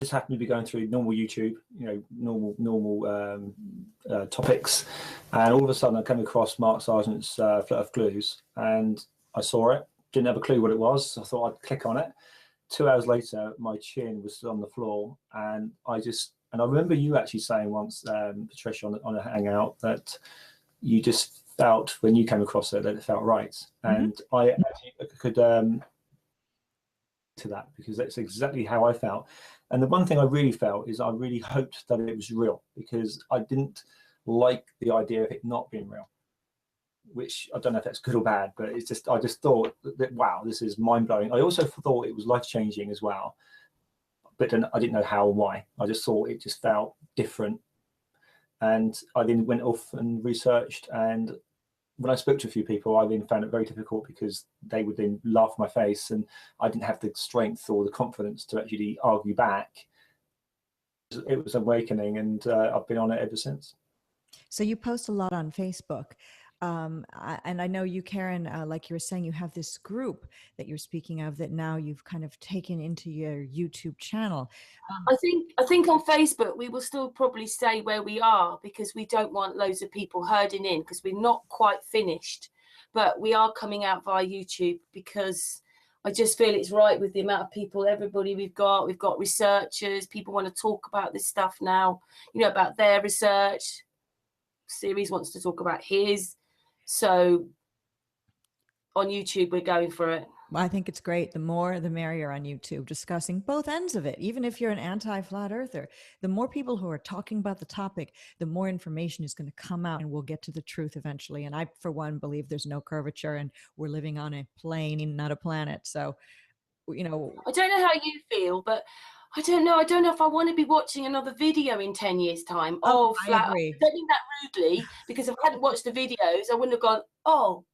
just happened to be going through normal YouTube, normal topics, and all of a sudden I came across Mark Sargent's Flirt of Clues, and I saw it. Didn't have a clue what it was, so I thought I'd click on it. 2 hours later, my chin was on the floor, and I remember you actually saying once, Patricia, on a hangout, that you just felt when you came across it that it felt right, and I actually could to that, because that's exactly how I felt. And the one thing I really felt is I really hoped that it was real, because I didn't like the idea of it not being real, which I don't know if that's good or bad, but it's just, I just thought that wow, this is mind-blowing. I also thought it was life-changing as well, but then I didn't know how and why. I just thought it just felt different. And I then went off and researched, and when I spoke to a few people, I then found it very difficult, because they would then laugh in my face, and I didn't have the strength or the confidence to actually argue back. It was awakening, and I've been on it ever since. So you post a lot on Facebook. And I know you, Karen, like you were saying, you have this group that you're speaking of that now you've kind of taken into your YouTube channel. I think on Facebook we will still probably stay where we are, because we don't want loads of people herding in, because we're not quite finished. But we are coming out via YouTube, because I just feel it's right with the amount of people, everybody we've got. We've got researchers, people want to talk about this stuff now, about their research. Series wants to talk about his. So on YouTube, we're going for it. I think it's great. The more, the merrier on YouTube, discussing both ends of it. Even if you're an anti-flat earther, the more people who are talking about the topic, the more information is going to come out, and we'll get to the truth eventually. And I, for one, believe there's no curvature, and we're living on a plane, not a planet. So, I don't know how you feel, but I don't know. I don't know if I want to be watching another video in 10 years' time. Oh, flat. I agree. I don't mean that rudely, because if I hadn't watched the videos, I wouldn't have gone, oh.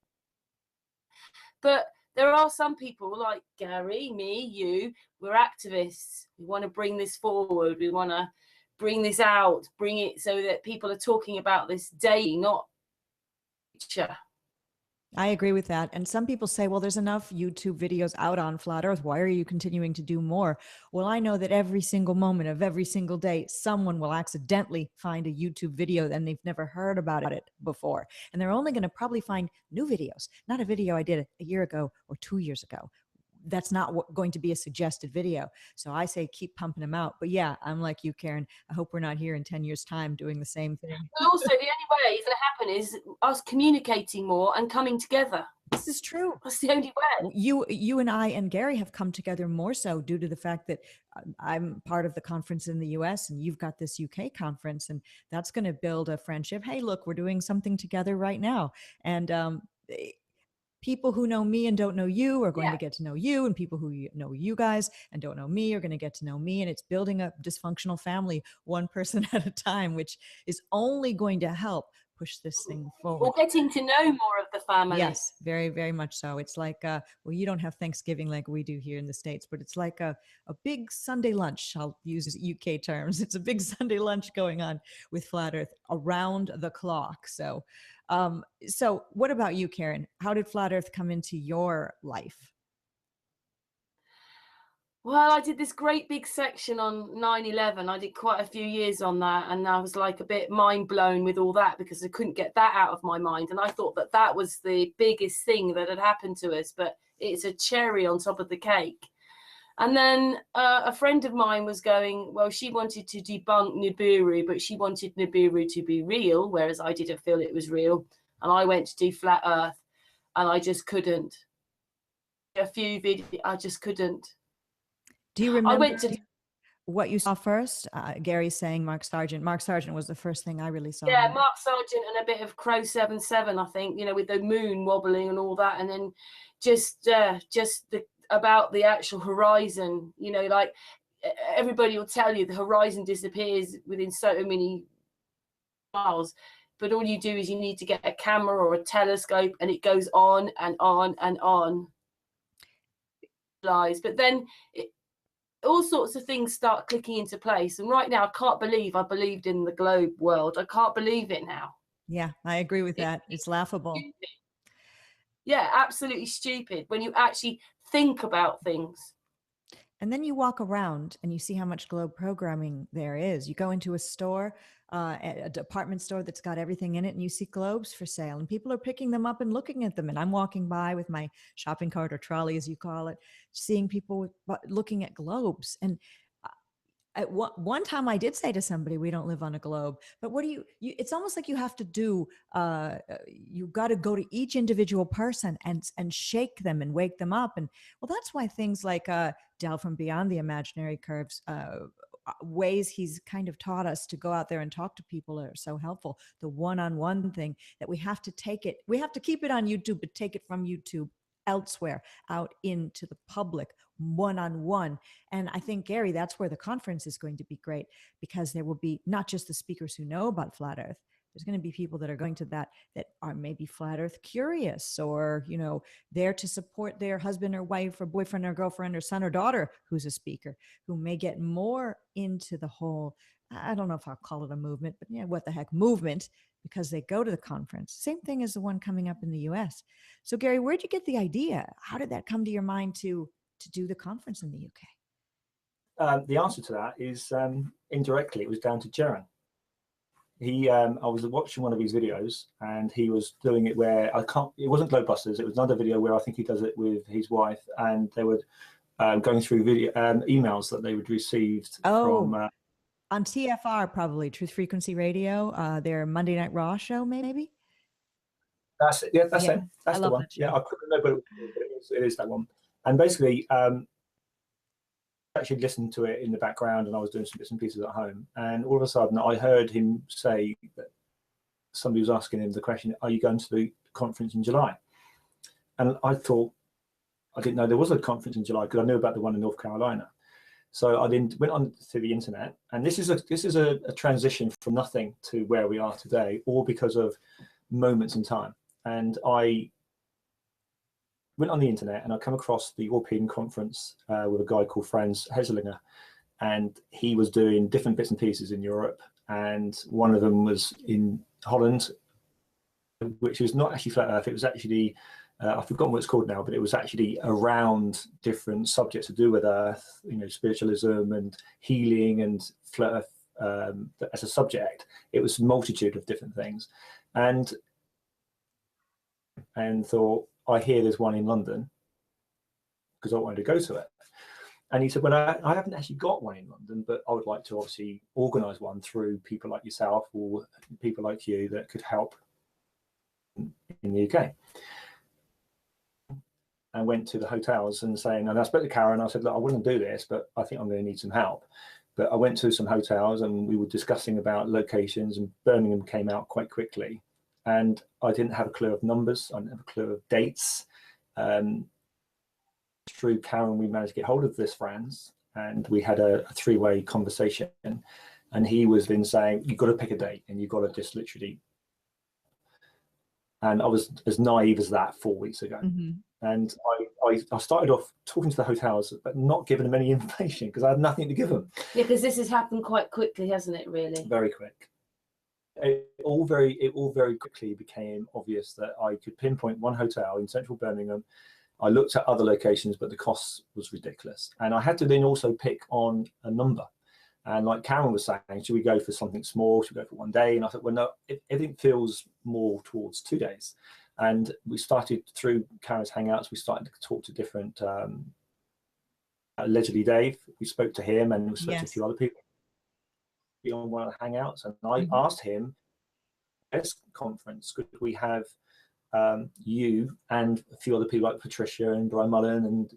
But there are some people like Gary, me, you, we're activists. We want to bring this forward. We want to bring this out, bring it so that people are talking about this daily, not picture. I agree with that. And some people say, well, there's enough YouTube videos out on flat earth. Why are you continuing to do more? Well, I know that every single moment of every single day, someone will accidentally find a YouTube video and they've never heard about it before. And they're only going to probably find new videos, not a video I did a year ago or 2 years ago. That's not going to be a suggested video. So I say, keep pumping them out. But yeah, I'm like you, Karen. I hope we're not here in 10 years' time doing the same thing. But also, the only way it's going to happen is us communicating more and coming together. This is true. That's the only way. You and I and Gary have come together more so due to the fact that I'm part of the conference in the US, and you've got this UK conference, and that's going to build a friendship. Hey, look, we're doing something together right now. And people who know me and don't know you are going to get to know you, and people who know you guys and don't know me are going to get to know me. And it's building a dysfunctional family, one person at a time, which is only going to help push this thing forward. We're getting to know more of the family. Yes, very, very much so. It's like, well, you don't have Thanksgiving like we do here in the States, but it's like a big Sunday lunch. I'll use UK terms. It's a big Sunday lunch going on with Flat Earth around the clock. So, so what about you, Karen? How did Flat Earth come into your life? Well, I did this great big section on 9/11. I did quite a few years on that, and I was like a bit mind blown with all that, because I couldn't get that out of my mind. And I thought that that was the biggest thing that had happened to us, but it's a cherry on top of the cake. And then a friend of mine was going, well, she wanted to debunk Nibiru, but she wanted Nibiru to be real, whereas I didn't feel it was real. And I went to do Flat Earth, and I just couldn't. A few videos, I just couldn't. Do you remember what you saw first? Gary saying Mark Sargent. Mark Sargent was the first thing I really saw. Yeah, Mark Sargent and a bit of Crow 77, I think, with the moon wobbling and all that. And then just about the actual horizon, like everybody will tell you the horizon disappears within so many miles. But all you do is you need to get a camera or a telescope, and it goes on and on and on. But then all sorts of things start clicking into place. And right now, I can't believe I believed in the globe world. I can't believe it now. Yeah, I agree with that. It's laughable. Stupid. Yeah, absolutely stupid when you actually think about things. And then you walk around and you see how much Globe programming there is. You go into a store, a department store that's got everything in it, and you see Globes for sale, and people are picking them up and looking at them. And I'm walking by with my shopping cart, or trolley, as you call it, seeing people looking at Globes. And at one time I did say to somebody, we don't live on a globe, but what do you it's almost like you have to do, you've got to go to each individual person and shake them and wake them up. And well, that's why things like Del from Beyond the Imaginary Curves, ways he's kind of taught us to go out there and talk to people are so helpful. The one-on-one thing, that we have to keep it on YouTube, but take it from YouTube elsewhere, out into the public, one-on-one. And I think, Gary, that's where the conference is going to be great, because there will be not just the speakers who know about flat Earth. There's going to be people that are going to that are maybe flat Earth curious, or, you know, there to support their husband or wife or boyfriend or girlfriend or son or daughter who's a speaker, who may get more into the whole, I don't know if I'll call it a movement, but yeah, what the heck, movement, because they go to the conference. Same thing as the one coming up in the US. So Gary, where'd you get the idea? How did that come to your mind to do the conference in the UK? The answer to that is indirectly, it was down to Jaron. I was watching one of his videos, and he was doing it where it wasn't Globebusters, it was another video where I think he does it with his wife, and they were going through video emails that they would received from on TFR, probably Truth Frequency Radio, their Monday Night Raw show, maybe. That's it. Yeah, that's it. That's the one. Yeah, I couldn't remember, but it is that one. And basically, actually listened to it in the background, and I was doing some bits and pieces at home, and all of a sudden I heard him say that somebody was asking him the question, "Are you going to the conference in July?" And I thought, I didn't know there was a conference in July, because I knew about the one in North Carolina. So I then went on to the internet, and this is a transition from nothing to where we are today, all because of moments in time. And I went on the internet, and I come across the European conference with a guy called Frans Hesselinger, and he was doing different bits and pieces in Europe, and one of them was in Holland, which was not actually flat Earth. It was actually I've forgotten what it's called now, but it was actually around different subjects to do with Earth, you know, spiritualism and healing and flat Earth as a subject. It was a multitude of different things, and thought, I hear there's one in London, because I wanted to go to it. And he said, well, I haven't actually got one in London, but I would like to obviously organise one through people like yourself or people like you that could help in the UK. And went to the hotels and I spoke to Karen, I said, look, I want to do this, but I think I'm going to need some help. But I went to some hotels, and we were discussing about locations, and Birmingham came out quite quickly. And I didn't have a clue of numbers, I didn't have a clue of dates. Through Karen, we managed to get hold of this Frans, and we had a three-way conversation. And he was then saying, you've got to pick a date, and you've got to just literally. And I was as naive as that 4 weeks ago. Mm-hmm. And I started off talking to the hotels, but not giving them any information, because I had nothing to give them. Yeah, because this has happened quite quickly, hasn't it, really? Very quick. It all very quickly became obvious that I could pinpoint one hotel in central Birmingham. I looked at other locations, but the cost was ridiculous. And I had to then also pick on a number. And like Karen was saying, should we go for something small? Should we go for 1 day? And I thought, well, no, everything feels more towards 2 days. And we started through Karen's Hangouts, we started to talk to different, allegedly Dave, we spoke to him, and we spoke to a few other people on one of the Hangouts. And I asked him, this conference, could we have you and a few other people like Patricia and Brian Mullen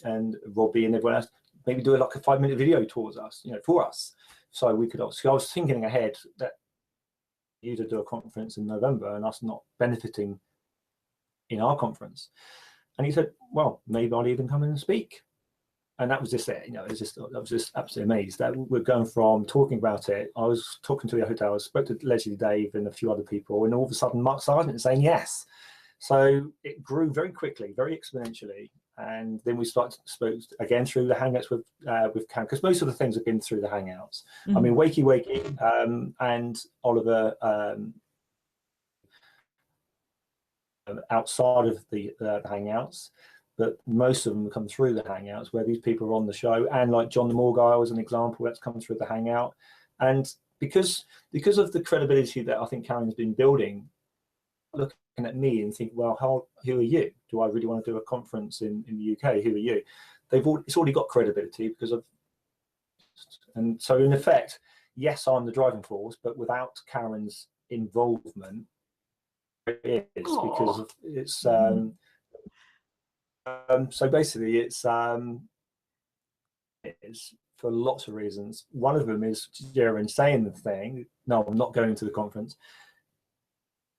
and Robbie and everyone else, maybe do like a 5-minute video towards us, you know, for us. So we could obviously, I was thinking ahead that you to do a conference in November and us not benefiting in our conference. And he said, well, maybe I'll even come in and speak. And that was just it, you know, I was just absolutely amazed that we're going from talking about it. I was talking to the hotel, I spoke to Leslie Dave and a few other people, and all of a sudden Mark Sargent is saying yes. So it grew very quickly, very exponentially. And then we started to spoke again through the Hangouts with Karen, because most of the things have been through the Hangouts. I mean, Wakey and Oliver outside of the Hangouts. but most of them come through the Hangouts where these people are on the show, and like John the Morgile is an example that's come through the Hangout. And because of the credibility that I think Karen's been building, looking at me and think, well, who are you? Do I really want to do a conference in the UK? Who are you? It's already got credibility because of, and so in effect, yes, I'm the driving force, but without Karen's involvement, it is because of, it's so basically it's for lots of reasons. One of them is Jaren saying the thing, no, I'm not going to the conference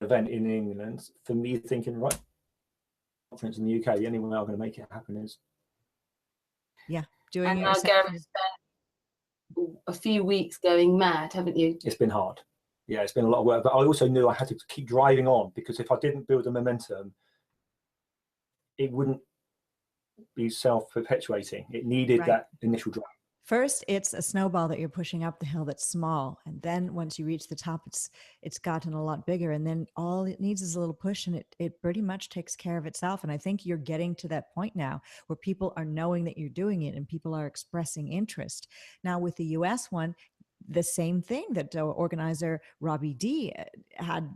event in England, for me thinking, right, conference in the UK, the only way I'm going to make it happen is doing it. And Gary's spent a few weeks going mad, haven't you? It's been hard. Yeah, it's been a lot of work, but I also knew I had to keep driving on, because if I didn't build the momentum, it wouldn't be self-perpetuating. It needed that initial drive. First, it's a snowball that you're pushing up the hill that's small. And then once you reach the top, it's gotten a lot bigger. And then all it needs is a little push, and it pretty much takes care of itself. And I think you're getting to that point now where people are knowing that you're doing it and people are expressing interest. Now with the US one, the same thing that organizer Robbie D had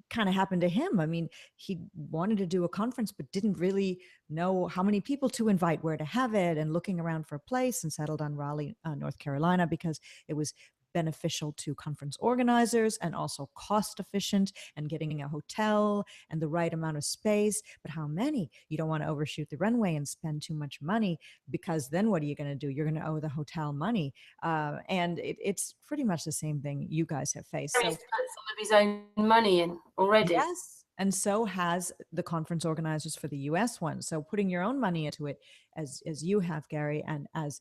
kind of happened to him. I mean, he wanted to do a conference, but didn't really know how many people to invite, where to have it, and looking around for a place, and settled on Raleigh, North Carolina, because it was beneficial to conference organizers and also cost efficient, and getting a hotel and the right amount of space. But how many? You don't want to overshoot the runway and spend too much money, because then what are you going to do? You're going to owe the hotel money. And it's pretty much the same thing you guys have faced. He's put some of his own money in already. Yes. And so has the conference organizers for the US one. So putting your own money into it, as you have, Gary, and as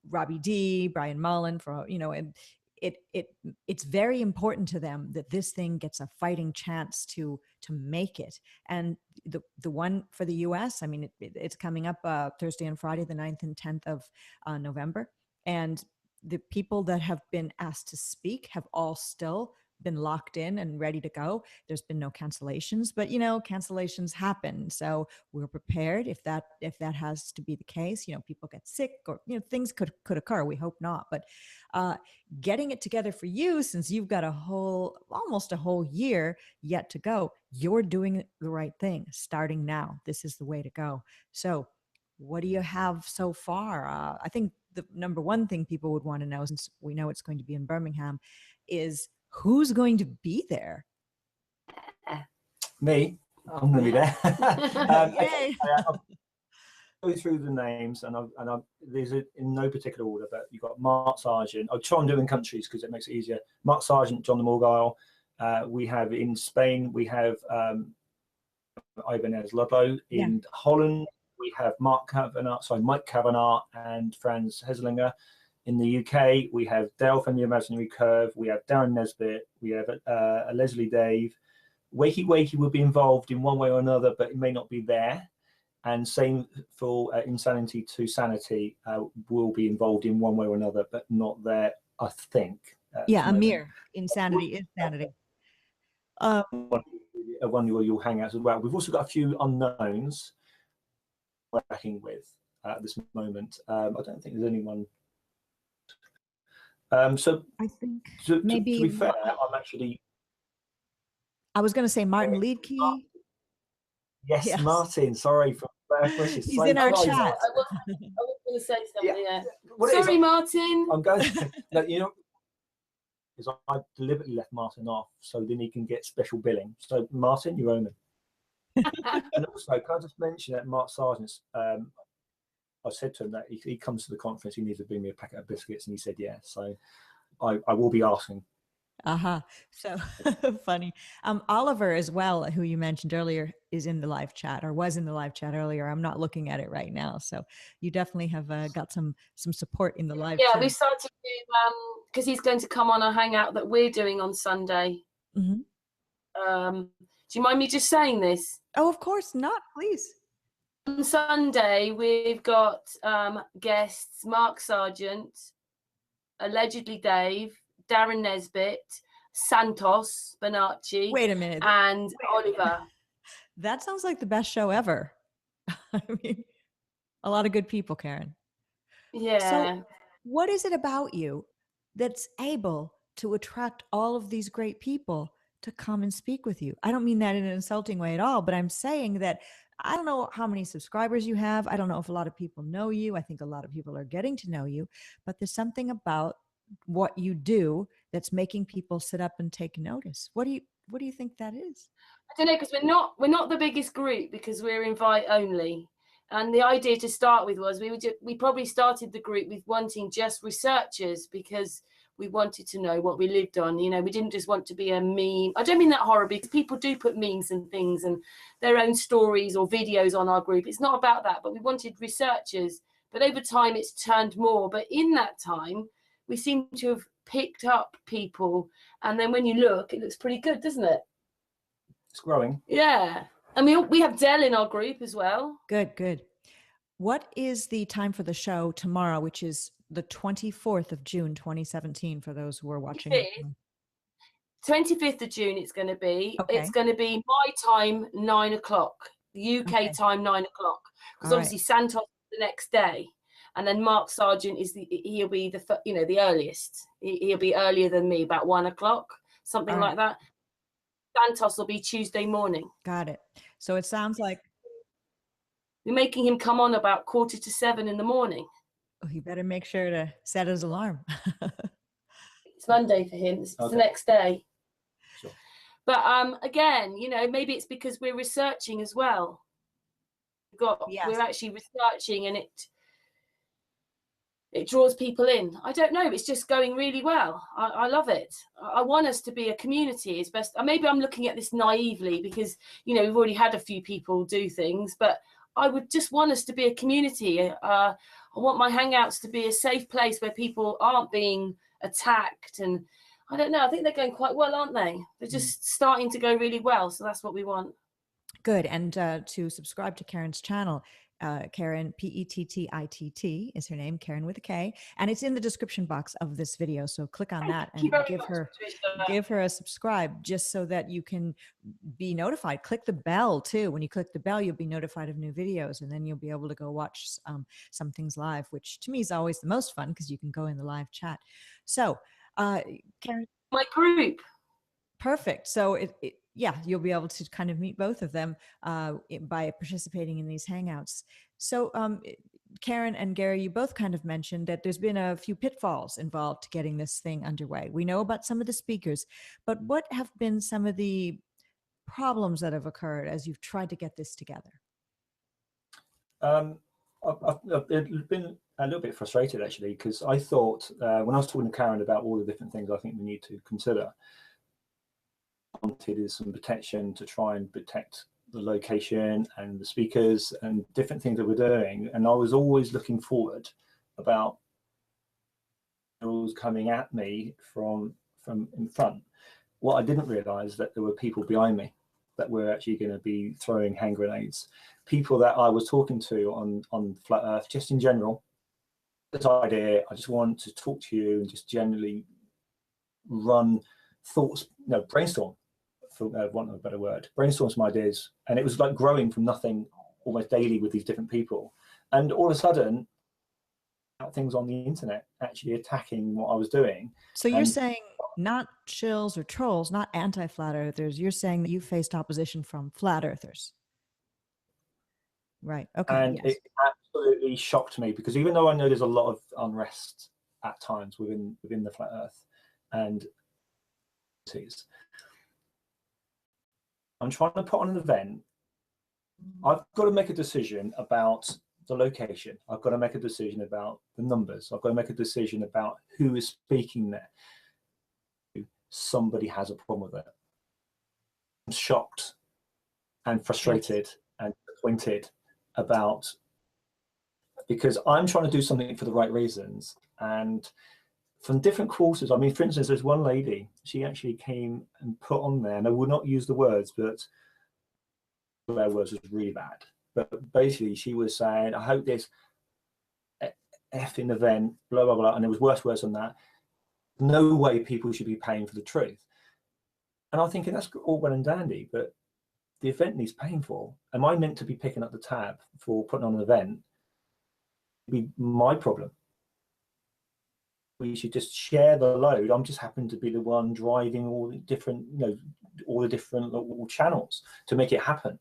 Robbie D, Brian Mullen, for, you know, and it's very important to them that this thing gets a fighting chance to make it. And the one for the US, I mean, it's coming up Thursday and Friday, the 9th and 10th of November. And the people that have been asked to speak have all still been locked in and ready to go. There's been no cancellations, but you know, cancellations happen. So we're prepared if that has to be the case. You know, people get sick, or you know, things could occur. We hope not. But getting it together for you, since you've got almost a whole year yet to go, you're doing the right thing. Starting now, this is the way to go. So what do you have so far? I think the number one thing people would want to know, since we know it's going to be in Birmingham, is who's going to be there? Me. I'm going to be there. I'll go through the names, and these are in no particular order, but you've got Mark Sargent. I'll try and do in countries because it makes it easier. Mark Sargent, John the Morgile. We have in Spain, we have Ibanez Ludlow. In Holland, we have Mike Kavanagh and Franz Heslinger. In the UK, we have Dale from the Imaginary Curve, we have Darren Nesbitt, we have a Leslie Dave. Wakey will be involved in one way or another, but it may not be there. And same for Insanity to Sanity will be involved in one way or another, but not there, I think. Amir, Insanity is Sanity. One where you'll hang out as well. We've also got a few unknowns we're working with at this moment. I don't think there's anyone. So I think maybe to be fair, I'm actually. I was going to say Martin Liedtke. Yes, Martin. Sorry for British. He's in our chat. I was going to say something. Yeah. Sorry, Martin. I'm going. No, you know, is I deliberately left Martin off so then he can get special billing. So Martin, you owe me. And also, can I just mention that Mark Sargent's? I said to him that if he comes to the conference, he needs to bring me a packet of biscuits, and he said yes. So I will be asking. So funny. Oliver as well, who you mentioned earlier, is in the live chat, or was in the live chat earlier. I'm not looking at it right now. So you definitely have got some support in the live chat. Yeah, we started to, because he's going to come on a hangout that we're doing on Sunday. Do you mind me just saying this? Oh, of course not. Please. On Sunday, we've got guests Mark Sargent, allegedly Dave, Darren Nesbitt, Santos Bonacci. Wait a minute. And Oliver. That sounds like the best show ever. I mean, a lot of good people, Karen. Yeah. So what is it about you that's able to attract all of these great people to come and speak with you? I don't mean that in an insulting way at all, but I'm saying that I don't know how many subscribers you have. I don't know if a lot of people know you. I think a lot of people are getting to know you, but there's something about what you do that's making people sit up and take notice. What do you think that is? I don't know, because we're not the biggest group, because we're invite only. And the idea to start with was we probably started the group with wanting just researchers, because we wanted to know what we lived on. You know, we didn't just want to be a meme. I don't mean that horribly, because people do put memes and things and their own stories or videos on our group. It's not about that, but we wanted researchers. But over time, it's turned more. But in that time, we seem to have picked up people. And then when you look, it looks pretty good, doesn't it? It's growing. Yeah. And we have Dell in our group as well. Good, good. What is the time for the show tomorrow, which is the 24th of June, 2017, for those who are watching? 25th of June it's going to be. Okay. It's going to be my time, 9 o'clock, the UK Okay. time, 9 o'clock. Because All obviously Santos the next day. And then Mark Sargent he'll be the earliest. He'll be earlier than me, about 1 o'clock, something All like that. Santos will be Tuesday morning. Got it. So it sounds like We're making him come on about 6:45 in the morning. oh, you better make sure to set his alarm. It's Monday for him. It's Okay. the next day. Sure. But again, maybe it's because we're researching as well. Yes. We're actually researching, and it draws people in. I don't know. It's just going really well. I love it. I want us to be a community as best. Maybe I'm looking at this naively because, we've already had a few people do things, but I would just want us to be a community. I want my Hangouts to be a safe place where people aren't being attacked. And I don't know. I think they're going quite well, aren't they? They're just starting to go really well. So that's what we want. Good. And to subscribe to Karen's channel, Karen, Pettitt is her name, Karen with a K, and it's in the description box of this video. So click on that and give her a subscribe, just so that you can be notified. Click the bell too. When you click the bell, you'll be notified of new videos, and then you'll be able to go watch some things live, which to me is always the most fun because you can go in the live chat. So, Karen, my group. Perfect. So yeah, you'll be able to kind of meet both of them by participating in these Hangouts. So Karen and Gary, you both kind of mentioned that there's been a few pitfalls involved to getting this thing underway. We know about some of the speakers, but what have been some of the problems that have occurred as you've tried to get this together? I've been a little bit frustrated, actually, because I thought when I was talking to Karen about all the different things I think we need to consider, wanted is some protection to try and protect the location and the speakers and different things that we're doing. And I was always looking forward about rules coming at me from in front. What I didn't realize that there were people behind me that were actually going to be throwing hand grenades. People that I was talking to on Flat Earth, just in general. This idea, I just want to talk to you and just generally run thoughts, brainstorm, for want of a better word, brainstorm some ideas. And it was like growing from nothing almost daily with these different people. And all of a sudden, things on the internet actually attacking what I was doing. So you're saying not shills or trolls, not anti-flat earthers. You're saying that you faced opposition from flat earthers. Right. Okay. And yes. It absolutely shocked me, because even though I know there's a lot of unrest at times within the flat Earth, and I'm trying to put on an event, I've got to make a decision about the location. I've got to make a decision about the numbers. I've got to make a decision about who is speaking there. Somebody has a problem with it. I'm shocked and frustrated and disappointed about, because I'm trying to do something for the right reasons, and from different quarters. I mean, for instance, there's one lady, she actually came and put on there, and I will not use the words, but their words was really bad. But basically, she was saying, I hope this effing event, blah, blah, blah. And there was worse words than that. No way people should be paying for the truth. And I'm thinking, that's all well and dandy, but the event needs paying for. Am I meant to be picking up the tab for putting on an event? It'd be my problem. We should just share the load. I'm just happen to be the one driving all the different, all the different little channels to make it happen.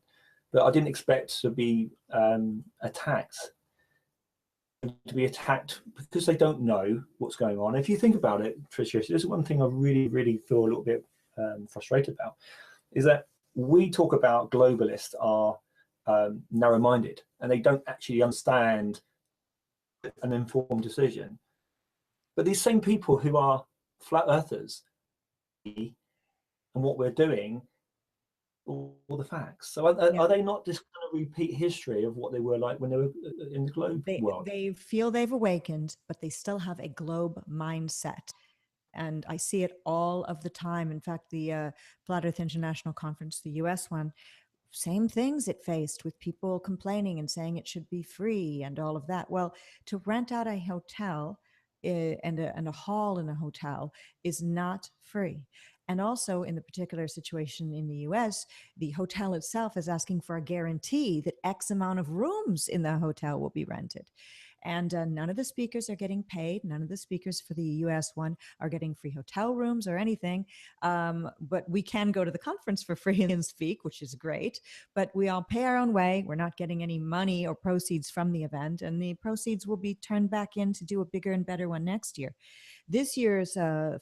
But I didn't expect to be attacked. To be attacked because they don't know what's going on. If you think about it, Patricia, there's one thing I really, really feel a little bit frustrated about, is that we talk about globalists are narrow-minded and they don't actually understand an informed decision. But these same people who are flat earthers and what we're doing, all the facts. So are they not just going to repeat history of what they were like when they were in the globe world? They feel they've awakened, but they still have a globe mindset. And I see it all of the time. In fact, the Flat Earth International Conference, the US one, same things it faced, with people complaining and saying it should be free and all of that. Well, to rent out a hotel and a hall in a hotel is not free. And also, in the particular situation in the US, the hotel itself is asking for a guarantee that X amount of rooms in the hotel will be rented. And none of the speakers are getting paid. None of the speakers for the US one are getting free hotel rooms or anything. But we can go to the conference for free and speak, which is great. But we all pay our own way. We're not getting any money or proceeds from the event. And the proceeds will be turned back in to do a bigger and better one next year. This year's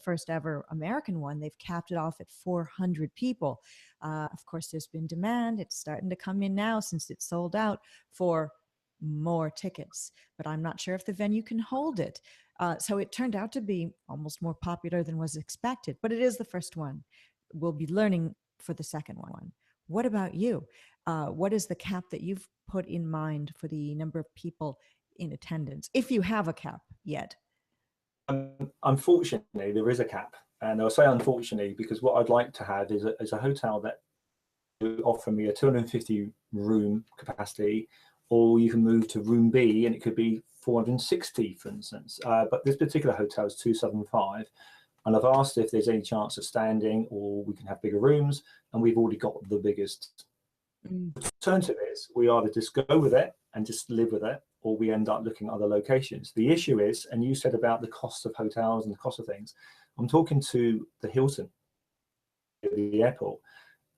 first ever American one, they've capped it off at 400 people. Of course, there's been demand. It's starting to come in now since it's sold out for more tickets, but I'm not sure if the venue can hold it. So it turned out to be almost more popular than was expected, but it is the first one. We'll be learning for the second one. What about you? What is the cap that you've put in mind for the number of people in attendance, if you have a cap yet? Unfortunately, there is a cap, and I'll say unfortunately because what I'd like to have is a hotel that will offer me a 250 room capacity, or you can move to room B and it could be 460, for instance. But this particular hotel is 275, and I've asked if there's any chance of standing or we can have bigger rooms, and we've already got the biggest. The alternative is we either just go with it and just live with it, or we end up looking at other locations. The issue is, and you said about the cost of hotels and the cost of things, I'm talking to the Hilton at the airport,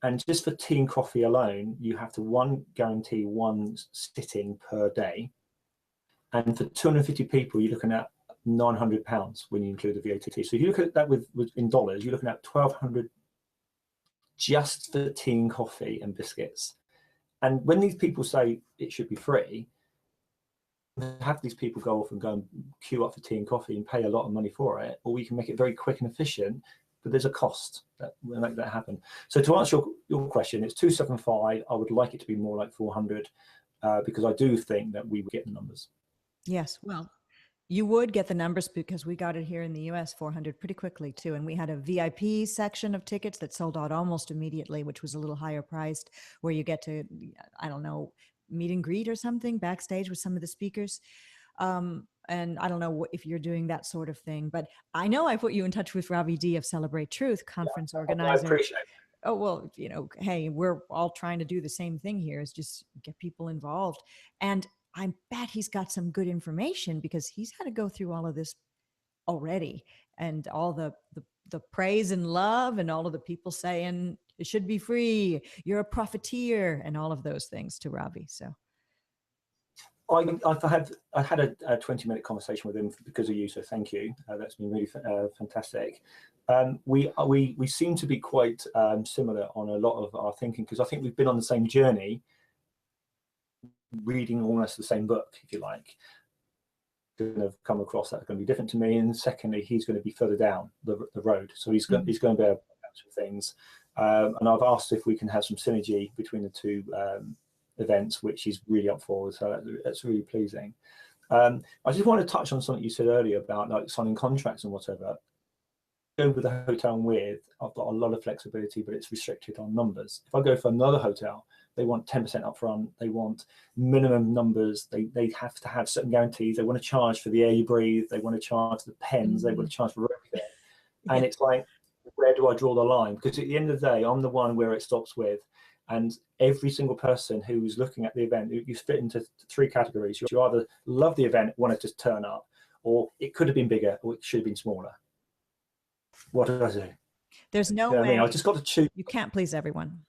and just for tea and coffee alone, you have to guarantee one sitting per day. And for 250 people, you're looking at £900 when you include the VAT. So if you look at that in dollars, you're looking at $1,200 just for tea and coffee and biscuits. And when these people say it should be free, have these people go off and go and queue up for tea and coffee and pay a lot of money for it, or we can make it very quick and efficient, but there's a cost that will make that happen. So to answer your question, it's 275. I would like it to be more like 400 because I do think that we would get the numbers. Yes, well, you would get the numbers because we got it here in the US 400 pretty quickly too. And we had a VIP section of tickets that sold out almost immediately, which was a little higher priced, where you get to, I don't know, meet and greet or something backstage with some of the speakers. And I don't know if you're doing that sort of thing, but I know I put you in touch with Ravi D of Celebrate Truth, conference organizer. I appreciate it. Oh, well, hey, we're all trying to do the same thing here, is just get people involved. And I bet he's got some good information because he's had to go through all of this already, and all the praise and love and all of the people saying it should be free, you're a profiteer, and all of those things to Ravi. So I had a 20-minute conversation with him because of you, so thank you. That's been really fantastic. We seem to be quite similar on a lot of our thinking, because I think we've been on the same journey, reading almost the same book, if you like. Going to come across that's going to be different to me, and secondly, he's going to be further down the road, so he's going to be able to answer things. And I've asked if we can have some synergy between the two events, which he's really up for, so that's really pleasing. I just want to touch on something you said earlier about like signing contracts and whatever. Go with the hotel I'm with, I've got a lot of flexibility, but it's restricted on numbers. If I go for another hotel, they want 10% upfront, they want minimum numbers, they have to have certain guarantees, they want to charge for the air you breathe, they want to charge the pens, they want to charge for everything. And it's like, where do I draw the line? Because at the end of the day, I'm the one where it stops with, And every single person who was looking at the event, you split into 3 categories. You either love the event, want to just turn up, or it could have been bigger, or it should have been smaller. What did I do? There's no way. way. I mean, I just got to choose. You can't please everyone.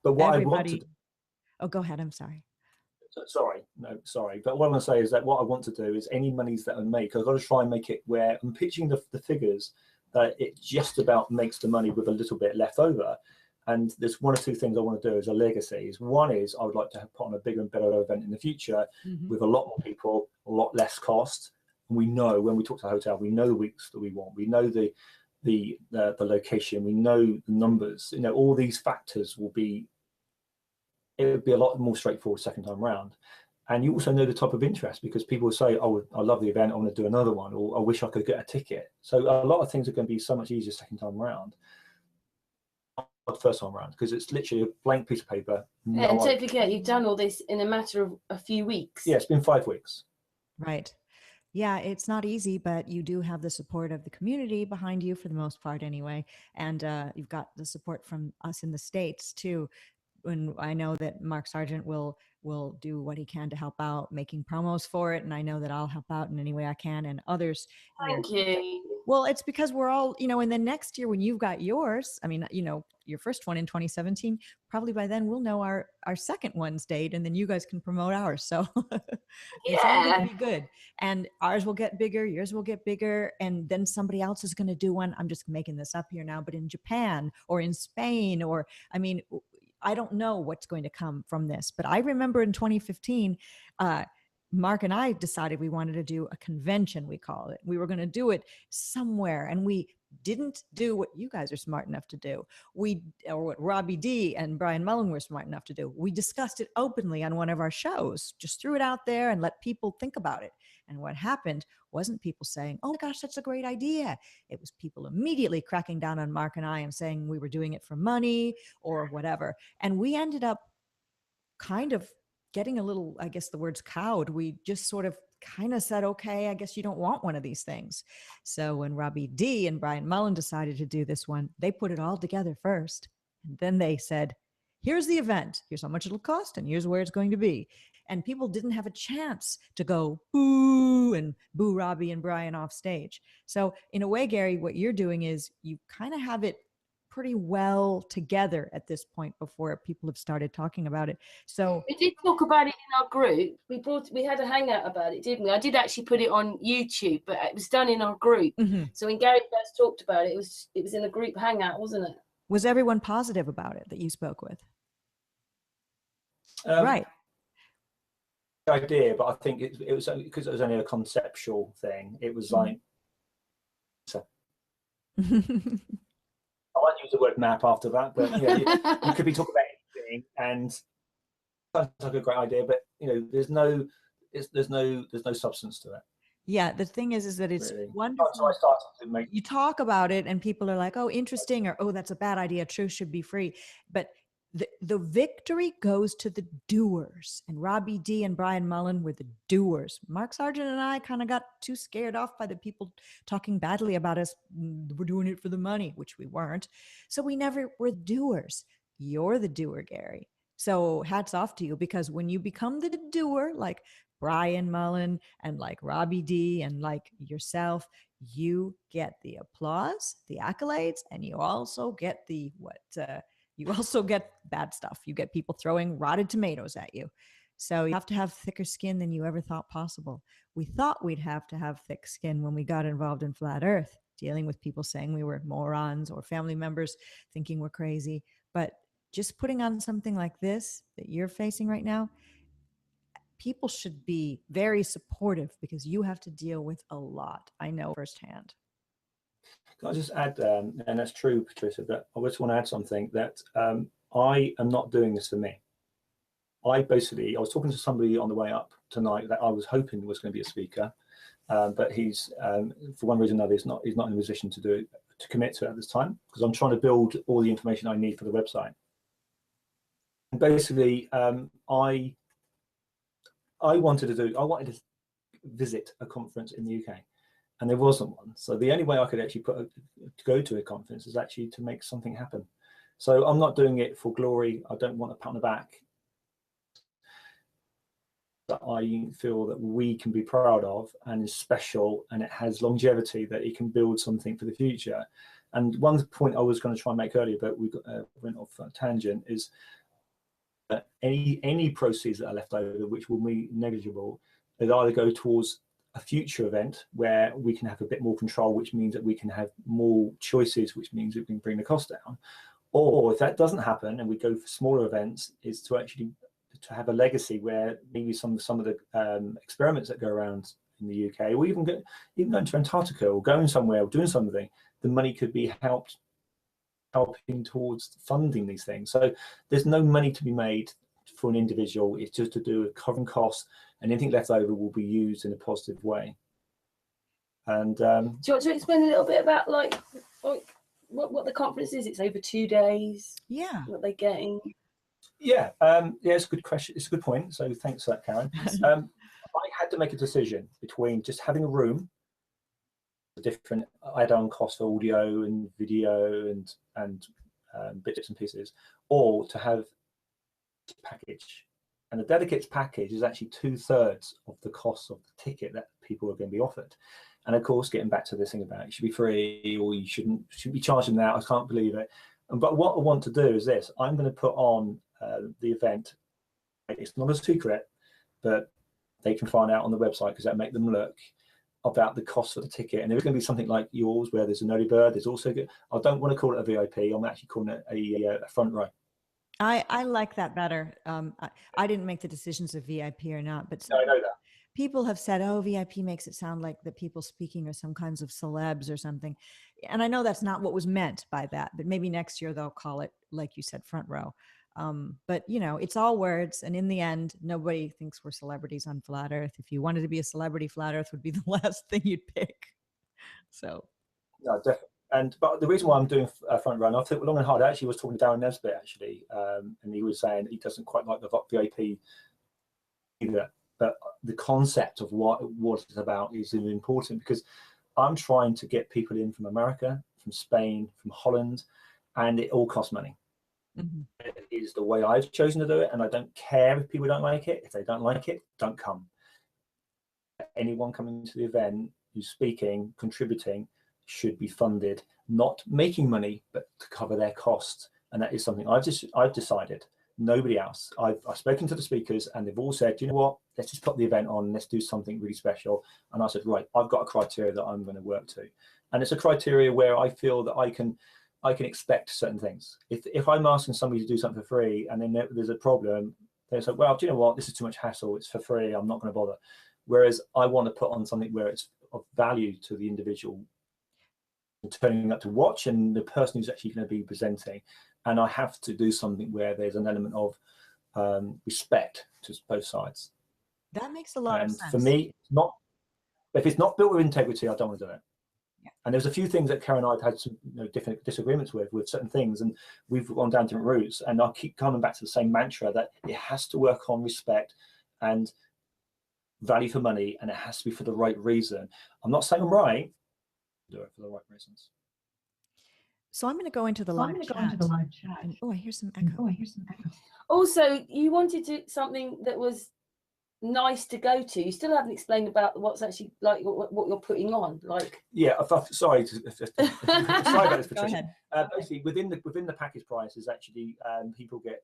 But what Everybody, I want to do, oh, go ahead. I'm sorry. Sorry. But what I want to say is that what I want to do is any monies that I make, I've got to try and make it where I'm pitching the figures that it just about makes the money with a little bit left over. And there's 1 or 2 things I want to do as a legacy. One is I would like to put on a bigger and better event in the future with a lot more people, a lot less cost. And we know when we talk to the hotel, we know the weeks that we want. We know the location. We know the numbers. You know, all these factors will be. It would be a lot more straightforward second time round. And you also know the type of interest, because people will say, oh, I love the event, I want to do another one, or I wish I could get a ticket. So a lot of things are going to be so much easier second time round, not first time round, because it's literally a blank piece of paper. And don't forget, you've done all this in a matter of a few weeks. Yeah, it's been 5 weeks. Right. Yeah, it's not easy, but you do have the support of the community behind you for the most part anyway. And you've got the support from us in the States too. And I know that Mark Sargent will do what he can to help out making promos for it. And I know that I'll help out in any way I can, and others. Thank you. Well, it's because we're all, and then next year when you've got yours, I mean, your first one in 2017, probably by then we'll know our second one's date, and then you guys can promote ours. So it's all going to be good. And ours will get bigger, yours will get bigger. And then somebody else is going to do one. I'm just making this up here now, but in Japan or in Spain, or, I mean, I don't know what's going to come from this, but I remember in 2015, Mark and I decided we wanted to do a convention, we call it. We were going to do it somewhere, and we didn't do what you guys are smart enough to do. Or what Robbie D and Brian Mullen were smart enough to do. We discussed it openly on one of our shows, just threw it out there and let people think about it. And what happened wasn't people saying, oh my gosh, that's a great idea. It was people immediately cracking down on Mark and I and saying we were doing it for money or whatever. And we ended up kind of getting a little, I guess the word's cowed. We just sort of kind of said, okay, I guess you don't want one of these things. So when Robbie D and Brian Mullen decided to do this one, they put it all together first. And then they said, here's the event, here's how much it'll cost, and here's where it's going to be. And people didn't have a chance to go boo and boo Robbie and Brian off stage. So in a way, Gary, what you're doing is you kind of have it pretty well together at this point before people have started talking about it. So we did talk about it in our group. We had a hangout about it, didn't we? I did actually put it on YouTube, but it was done in our group. So when Gary first talked about it, it was in a group hangout, wasn't it? Was everyone positive about it that you spoke with? Right. Idea, but I think it was because it was only a conceptual thing. It was like so. I won't use the word map after that, but you could be talking about anything, and sounds like a great idea, but there's no substance to it. Yeah, the thing is that it's really wonderful. So I started to make. You talk about it, and people are like, "Oh, interesting," or "Oh, that's a bad idea. Truth should be free." But the victory goes to the doers, and Robbie D and Brian Mullen were the doers. Mark Sargent and I kind of got too scared off by the people talking badly about us. We're doing it for the money, which we weren't. So we never were doers. You're the doer, Gary. So hats off to you, because when you become the doer, like Brian Mullen and like Robbie D and like yourself, you get the applause, the accolades, and you also get you also get bad stuff. You get people throwing rotted tomatoes at you. So you have to have thicker skin than you ever thought possible. We thought we'd have to have thick skin when we got involved in Flat Earth, dealing with people saying we were morons or family members thinking we're crazy. But just putting on something like this that you're facing right now, people should be very supportive, because you have to deal with a lot. I know firsthand. Can I just add, and that's true, Patricia, but I just want to add something that I am not doing this for me. I was talking to somebody on the way up tonight that I was hoping was going to be a speaker, but he's, for one reason or another, he's not in a position to commit to it at this time, because I'm trying to build all the information I need for the website. And basically, I wanted to visit a conference in the UK. And there wasn't one. So the only way I could actually go to a conference is actually to make something happen. So I'm not doing it for glory. I don't want a pat on the back. That I feel that we can be proud of and is special, and it has longevity, that it can build something for the future. And one point I was going to try and make earlier, but we went off a tangent, is that any proceeds that are left over, which will be negligible, they either go towards a future event where we can have a bit more control, which means that we can have more choices, which means we can bring the cost down. Or if that doesn't happen and we go for smaller events, is to actually to have a legacy where maybe some of the experiments that go around in the UK, or even going to Antarctica or going somewhere or doing something, the money could be helping towards funding these things. So there's no money to be made for an individual. It's just to do with covering costs, and anything left over will be used in a positive way. And do you want to explain a little bit about like what the conference is? It's over 2 days. Yeah. What they're getting. Yeah, yeah, it's a good question. It's a good point. So thanks for that, Karen. I had to make a decision between just having a room, the different add-on cost for audio and video and bits and pieces, or to have a package. And the delegates package is actually 2/3 of the cost of the ticket that people are going to be offered. And of course, getting back to this thing about it should be free, or you shouldn't be charging that. I can't believe it. But what I want to do is this: I'm going to put on the event. It's not a secret, but they can find out on the website, because that make them look about the cost of the ticket. And there's going to be something like yours where there's an early bird. There's also good. I don't want to call it a VIP. I'm actually calling it a front row. I like that better. I didn't make the decisions of VIP or not, but No, I know that. people have said, oh, VIP makes it sound like the people speaking are some kinds of celebs or something. And I know that's not what was meant by that, but maybe next year they'll call it, like you said, front row. But you know, it's all words. And in the end, nobody thinks we're celebrities on Flat Earth. If you wanted to be a celebrity, Flat Earth would be the last thing you'd pick. So. No, definitely. But the reason why I'm doing a front run, I think long and hard. I actually was talking to Darren Nesbitt actually, and he was saying he doesn't quite like the VIP either. But the concept of what it's about is important, because I'm trying to get people in from America, from Spain, from Holland, and it all costs money. Mm-hmm. It is the way I've chosen to do it, and I don't care if people don't like it. If they don't like it, don't come. Anyone coming to the event who's speaking, contributing, should be funded, not making money, but to cover their costs. And that is something I've decided. Nobody else. I've spoken to the speakers, and they've all said, you know what, let's just put the event on, let's do something really special. And I said, right, I've got a criteria that I'm going to work to, and it's a criteria where I feel that I can expect certain things. If I'm asking somebody to do something for free, and then there's a problem, they say, well, do you know what, this is too much hassle, it's for free, I'm not going to bother. Whereas I want to put on something where it's of value to the individual turning up to watch and the person who's actually going to be presenting. And I have to do something where there's an element of respect to both sides. That makes a lot of sense. And for me, if it's not built with integrity, I don't want to do it. Yeah. And there's a few things that Karen and I have had some different disagreements with certain things, and we've gone down different routes. And I'll keep coming back to the same mantra that it has to work on respect and value for money, and it has to be for the right reason. I'm not saying I'm right. Do it for the right reasons. So I'm going to go into the live chat. And, oh, I hear some echo. Also, you wanted something that was nice to go to. You still haven't explained about what's actually like what you're putting on. Like, yeah, sorry. Sorry about this, Patricia. Go ahead. Basically, within the package price is actually people get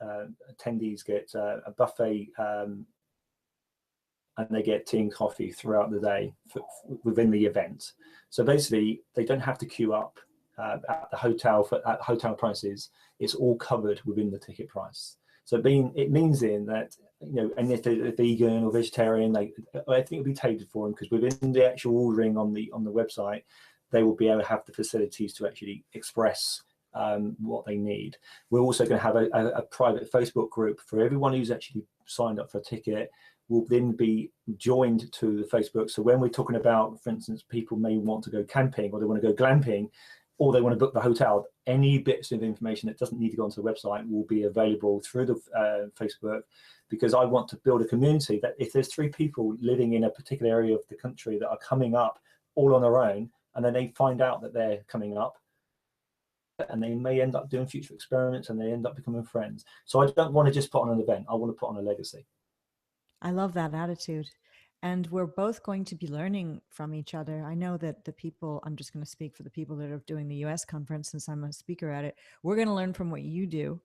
attendees get a buffet. And they get tea and coffee throughout the day within the event. So basically, they don't have to queue up at the hotel at hotel prices. It's all covered within the ticket price. So it means that, you know, and if they're vegan or vegetarian, I think it'll be tailored for them, because within the actual ordering on the website, they will be able to have the facilities to actually express what they need. We're also going to have a private Facebook group for everyone who's actually signed up for a ticket. Will then be joined to the Facebook. So when we're talking about, for instance, people may want to go camping, or they want to go glamping, or they want to book the hotel, any bits of information that doesn't need to go onto the website will be available through the Facebook, because I want to build a community that if there's 3 people living in a particular area of the country that are coming up all on their own, and then they find out that they're coming up, and they may end up doing future experiments, and they end up becoming friends. So I don't want to just put on an event. I want to put on a legacy. I love that attitude. And we're both going to be learning from each other. I know that the people, I'm just going to speak for the people that are doing the US conference since I'm a speaker at it. We're going to learn from what you do.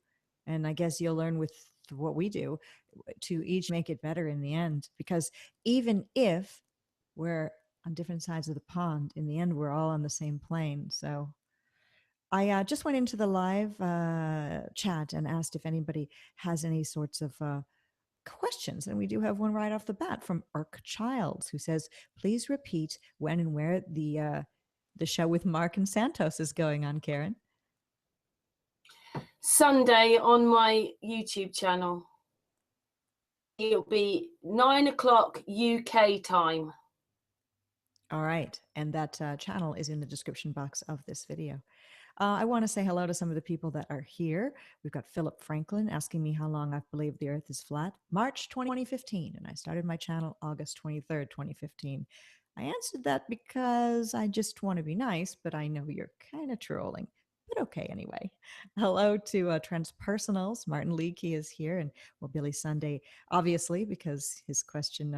And I guess you'll learn with what we do to each make it better in the end. Because even if we're on different sides of the pond, in the end, we're all on the same plane. So I just went into the live chat and asked if anybody has any sorts of questions. And we do have one right off the bat from Irk Childs, who says, please repeat when and where the show with Mark and Santos is going on, Karen. Sunday on my YouTube channel. It'll be 9 o'clock UK time. All right. And that channel is in the description box of this video. I want to say hello to some of the people that are here. We've got Philip Franklin asking me how long I've believed the earth is flat. March 2015. And I started my channel August 23rd, 2015. I answered that because I just want to be nice, but I know you're kind of trolling. But okay, anyway. Hello to Transpersonals. Martin Leakey is here. And well, Billy Sunday, obviously, because his question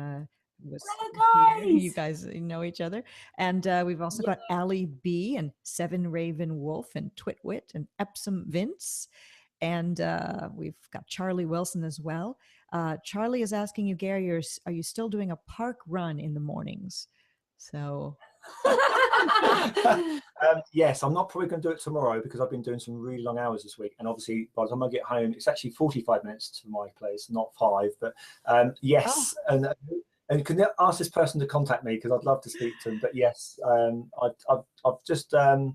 was Hello, here. guys. You guys know each other. And we've also got Ali B and Seven Raven Wolf and Twitwit and Epsom Vince. And we've got Charlie Wilson as well. Charlie is asking you, Gary, are you still doing a park run in the mornings? So yes, I'm not probably going to do it tomorrow because I've been doing some really long hours this week. And obviously, by the time I get home, it's actually 45 minutes to my place, not 5. But yes, and can you ask this person to contact me because I'd love to speak to them. But yes, I've just I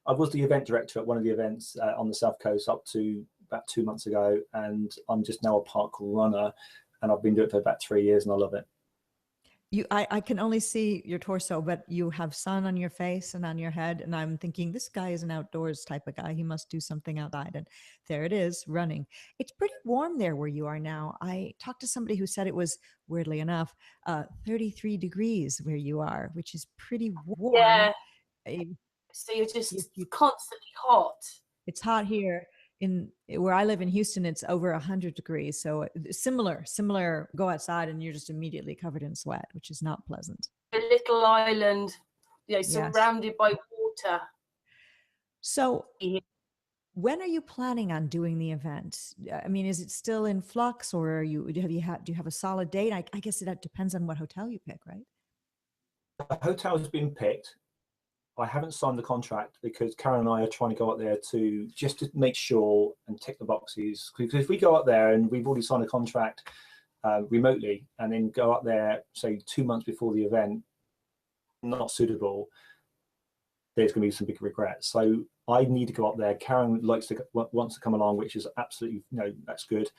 was the event director at one of the events on the South Coast up to about 2 months ago, and I'm just now a park runner, and I've been doing it for about 3 years, and I love it. I can only see your torso, but you have sun on your face and on your head. And I'm thinking, this guy is an outdoors type of guy. He must do something outside. And there it is, running. It's pretty warm there where you are now. I talked to somebody who said it was, weirdly enough, 33 degrees where you are, which is pretty warm. Yeah. So you're just constantly hot. It's hot here. In where I live in Houston, it's over 100 degrees. So similar, go outside and you're just immediately covered in sweat, which is not pleasant. A little island, surrounded by water. So when are you planning on doing the event? I mean, is it still in flux, or do you have a solid date? I guess that depends on what hotel you pick, right? The hotel has been picked. I haven't signed the contract because Karen and I are trying to go up there to make sure and tick the boxes. Because if we go up there and we've already signed a contract remotely and then go up there, say 2 months before the event, not suitable, there's going to be some big regrets. So I need to go up there. Karen wants to come along, which is absolutely, that's good.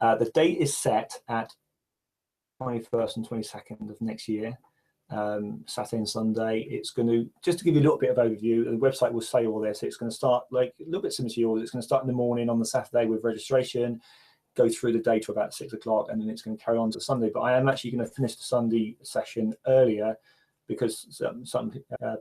The date is set at 21st and 22nd of next year. Saturday and Sunday. It's going to, just to give you a little bit of overview, the website will say all this. It's going to start like a little bit similar to yours. It's going to start in the morning on the Saturday with registration, go through the day to about 6 o'clock, and then it's going to carry on to Sunday. But I am actually going to finish the Sunday session earlier because some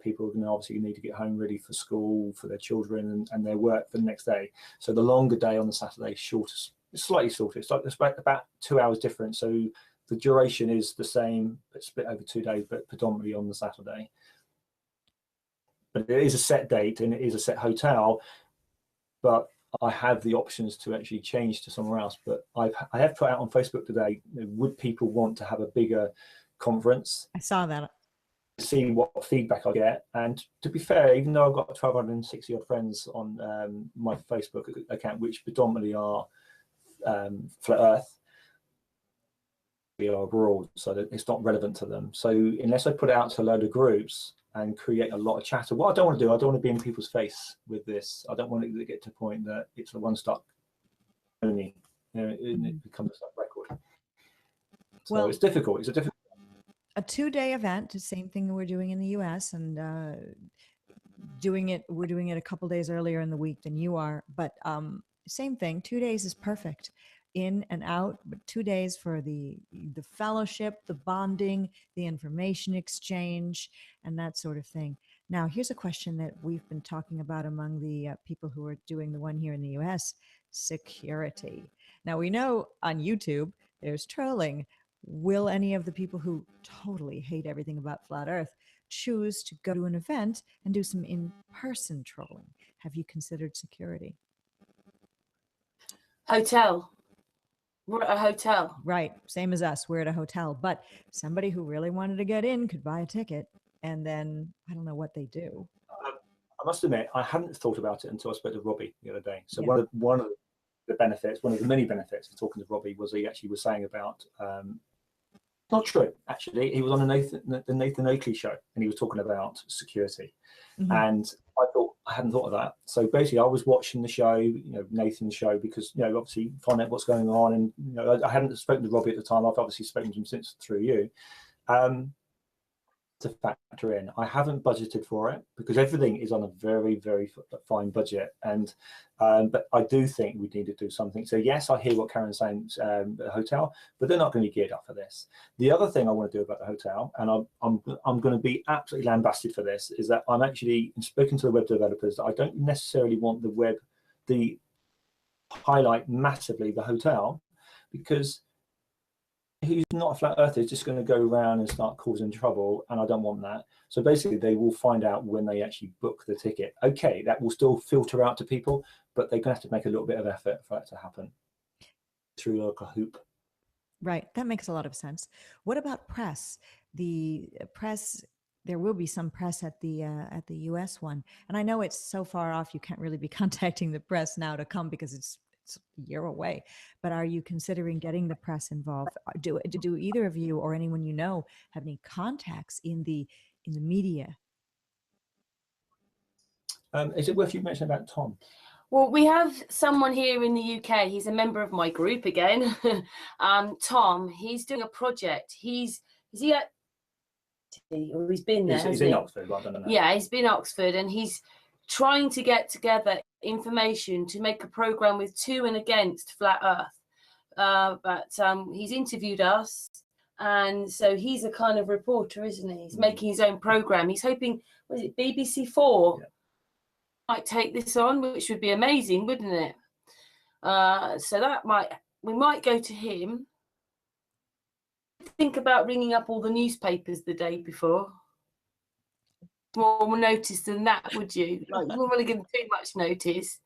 people are going to obviously need to get home ready for school, for their children and their work for the next day. So the longer day on the Saturday is shorter, it's slightly shorter. It's about 2 hours different. So the duration is the same, but split over 2 days, but predominantly on the Saturday. But it is a set date and it is a set hotel, but I have the options to actually change to somewhere else. But I have put out on Facebook today, would people want to have a bigger conference? I saw that. See what feedback I get. And to be fair, even though I've got 1,260 odd friends on my Facebook account, which predominantly are Flat Earth, we are abroad, so that it's not relevant to them. So unless I put it out to a load of groups and create a lot of chatter, what I don't want to do, I don't want to be in people's face with this. I don't want it to get to a point that it's a one-stop only. It becomes a stop record. So well, it's difficult. It's a difficult. A 2-day event, the same thing we're doing in the US, and we're doing it a couple days earlier in the week than you are, but same thing. 2 days is perfect. in and out, but 2 days for the fellowship, the bonding, the information exchange, and that sort of thing. Now, here's a question that we've been talking about among the people who are doing the one here in the US: security. Now, we know on YouTube there's trolling. Will any of the people who totally hate everything about Flat Earth choose to go to an event and do some in-person trolling? Have you considered security? Hotel. We're at a hotel. Right. Same as us. We're at a hotel. But somebody who really wanted to get in could buy a ticket, and then I don't know what they do. I must admit, I hadn't thought about it until I spoke to Robbie the other day. So Yeah. one of the benefits, one of the many benefits of talking to Robbie was he actually was saying about, not true, actually. He was on the Nathan Oakley show, and he was talking about security. Mhm. And I hadn't thought of that. So basically, I was watching the show, Nathan's show, because, obviously find out what's going on. And, I hadn't spoken to Robbie at the time. I've obviously spoken to him since through you. To factor in, I haven't budgeted for it because everything is on a very, very fine budget. And but I do think we need to do something. So yes, I hear what Karen's saying, the hotel, but they're not going to be geared up for this. The other thing I want to do about the hotel, and I'm going to be absolutely lambasted for this, is that I'm actually spoken to the web developers that I don't necessarily want the highlight massively the hotel, because who's not a flat earther is just going to go around and start causing trouble, and I don't want that. So basically, they will find out when they actually book the ticket. Okay, that will still filter out to people, but they're going to have to make a little bit of effort for that to happen through like a hoop. Right. That makes a lot of sense. What about press? The press, there will be some press at the US one. And I know it's so far off, you can't really be contacting the press now to come because it's a year away. But are you considering getting the press involved? Do either of you or anyone you know have any contacts in the media? Is it worth you mentioning about Tom? Well, we have someone here in the UK. He's a member of my group again. Tom, he's doing a project. Is he at? Or he's been there. He's in Oxford, but I don't know. Yeah, he's been Oxford, and he's trying to get together information to make a program with to and against flat Earth. But he's interviewed us, and so he's a kind of reporter, isn't he? He's making his own program. He's hoping, was it BBC4? Yeah. Might take this on, which would be amazing, wouldn't it? So we might go to him. Think about ringing up all the newspapers the day before. More notice than that, would you? Like, you wouldn't want to give them too much notice.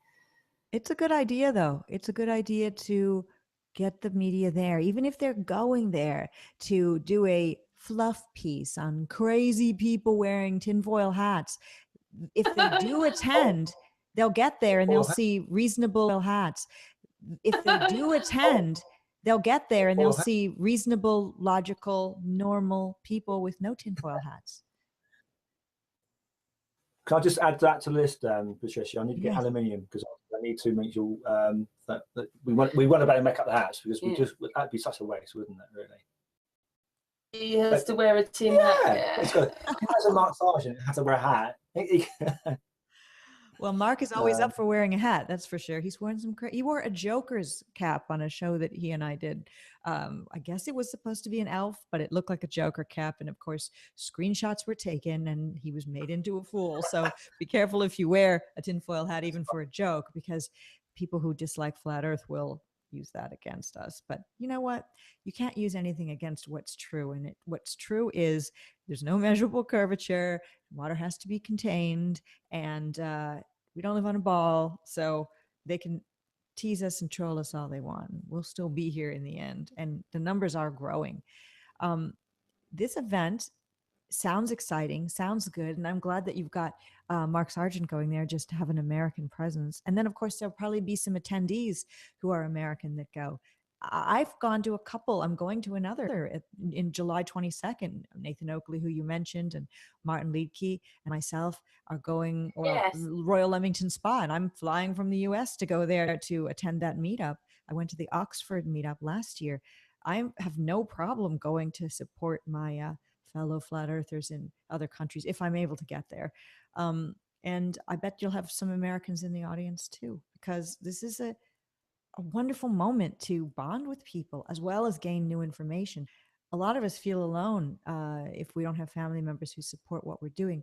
It's a good idea, though. It's a good idea to get the media there, even if they're going there to do a fluff piece on crazy people wearing tinfoil hats. If they do attend, they'll get there and they'll see reasonable hats. If they do attend, they'll get there and they'll see reasonable, logical, normal people with no tinfoil hats. Can I just add that to the list, Patricia? I need to get Yes. aluminium because I need to make sure that we want to better make up the hats because that'd be such a waste, wouldn't it? Really. He has to wear a tin hat. It's got. He has a Mark Sargent has to wear a hat. Well, Mark is always up for wearing a hat. That's for sure. He's wearing he wore a Joker's cap on a show that he and I did. I guess it was supposed to be an elf, but it looked like a Joker cap. And of course, screenshots were taken and he was made into a fool. So be careful if you wear a tinfoil hat, even for a joke, because people who dislike flat Earth will use that against us. But you know what? You can't use anything against what's true. And what's true is there's no measurable curvature. Water has to be contained. And we don't live on a ball, so they can tease us and troll us all they want. We'll still be here in the end, and the numbers are growing. This event sounds exciting, sounds good, and I'm glad that you've got Mark Sargent going there just to have an American presence. And then, of course, there'll probably be some attendees who are American that go. I've gone to a couple. I'm going to another in July 22nd. Nathan Oakley, who you mentioned, and Martin Liedtke and myself are going, Royal Leamington Spa, and I'm flying from the US to go there to attend that meetup. I went to the Oxford meetup last year. I have no problem going to support my fellow flat earthers in other countries if I'm able to get there. And I bet you'll have some Americans in the audience too, because this is a wonderful moment to bond with people as well as gain new information. A lot of us feel alone if we don't have family members who support what we're doing.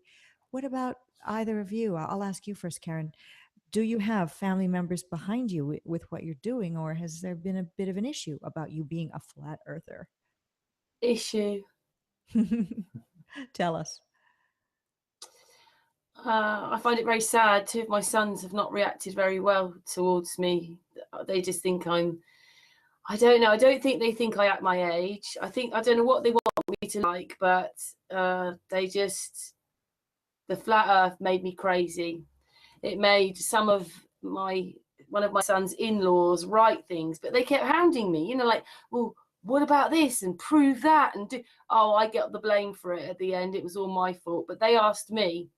What about either of you? I'll ask you first, Karen. Do you have family members behind you with what you're doing, or has there been a bit of an issue about you being a flat earther? Issue. Tell us. I find it very sad. Two of my sons have not reacted very well towards me. They just think I don't know. I don't think they think I act my age. I don't know what they want me to like, but the flat earth made me crazy. It made one of my son's in-laws write things, but they kept hounding me, like, well, what about this and prove that and do. Oh, I get the blame for it at the end. It was all my fault, but they asked me.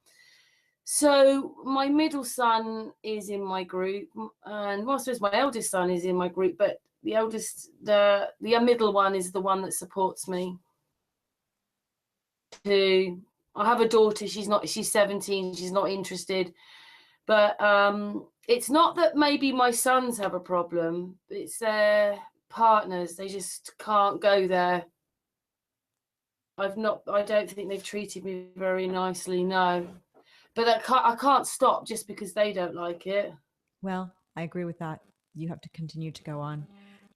So my middle son is in my group, and I suppose my eldest son is in my group, but the middle one is the one that supports me. I have a daughter. She's 17. She's not interested. But it's not that maybe my sons have a problem. It's their partners. They just can't go there. I don't think they've treated me very nicely, no. But I can't stop just because they don't like it. Well, I agree with that. You have to continue to go on.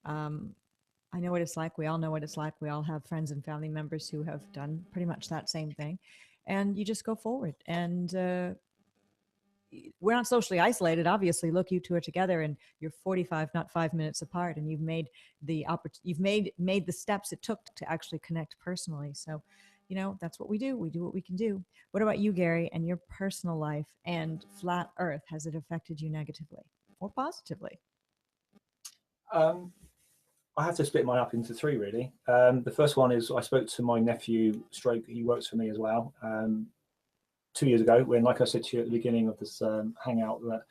I know what it's like. We all know what it's like. We all have friends and family members who have done pretty much that same thing. And you just go forward. And we're not socially isolated. Obviously, look, you two are together and you're 45, not 5 minutes apart. And you've made made the steps it took to actually connect personally. So, that's what we do. We do what we can do. What about you, Gary, and your personal life and flat earth? Has it affected you negatively or positively? I have to split mine up into three, really. The first one is I spoke to my nephew, Stroke. He works for me as well. 2 years ago, when, like I said to you at the beginning of this hangout, that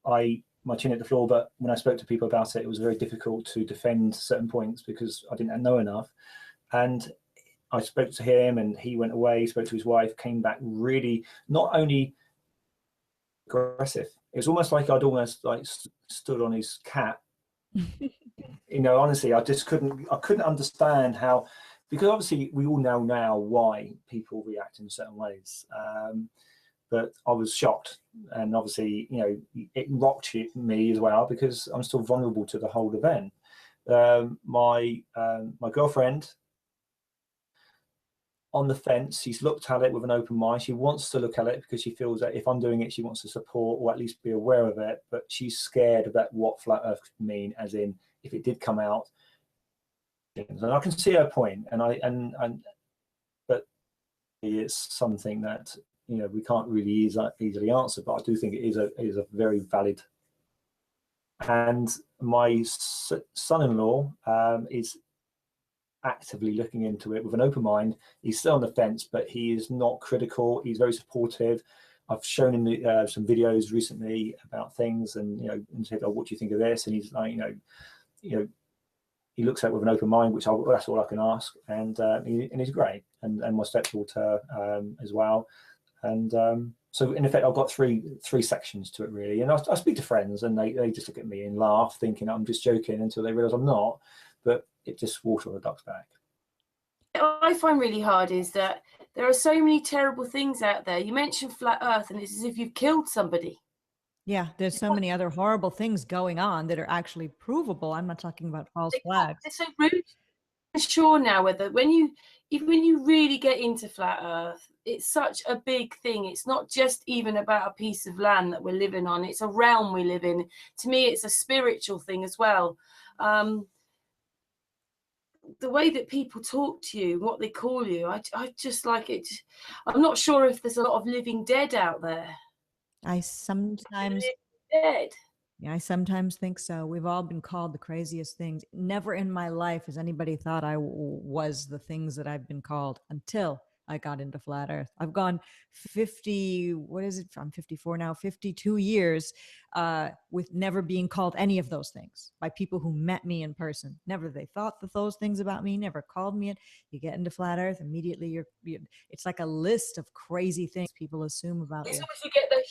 my chin hit the floor, but when I spoke to people about it, it was very difficult to defend certain points because I didn't know enough. And I spoke to him and he went away, spoke to his wife, came back really not only aggressive, it was almost like I'd almost like stood on his cat. Honestly, I couldn't understand how, because obviously we all know now why people react in certain ways. But I was shocked, and obviously, it rocked me as well because I'm still vulnerable to the whole event. My girlfriend, on the fence, she's looked at it with an open mind. She wants to look at it because she feels that if I'm doing it, she wants to support or at least be aware of it. But she's scared about what flat Earth could mean, as in if it did come out. And I can see her point, but it's something that we can't really easily answer. But I do think it is a very valid. And my son-in-law is actively looking into it with an open mind. He's still on the fence, but he is not critical. He's very supportive. I've shown him some videos recently about things, and and said, "Oh, what do you think of this?" And he's like, he looks at it with an open mind, which that's all I can ask. And he's great, and my stepdaughter as well. And so in effect, I've got three sections to it really. And I speak to friends, and they just look at me and laugh, thinking I'm just joking, until they realise I'm not. But it just water on the duck's back. What I find really hard is that there are so many terrible things out there. You mentioned flat Earth, and it's as if you've killed somebody. Yeah, there's so many other horrible things going on that are actually provable. I'm not talking about false flags. They're so rude. I'm sure now whether when you really get into flat Earth, it's such a big thing. It's not just even about a piece of land that we're living on. It's a realm we live in. To me, it's a spiritual thing as well. The way that people talk to you, what they call you, I just like it. I'm not sure if there's a lot of living dead out there. I sometimes think so. We've all been called the craziest things. Never in my life has anybody thought I was the things that I've been called until I got into flat Earth. I've gone 54 now, 52 years with never being called any of those things by people who met me in person. Never they thought those things about me, never called me it. You get into flat Earth, immediately it's like a list of crazy things people assume about you. As soon as you get the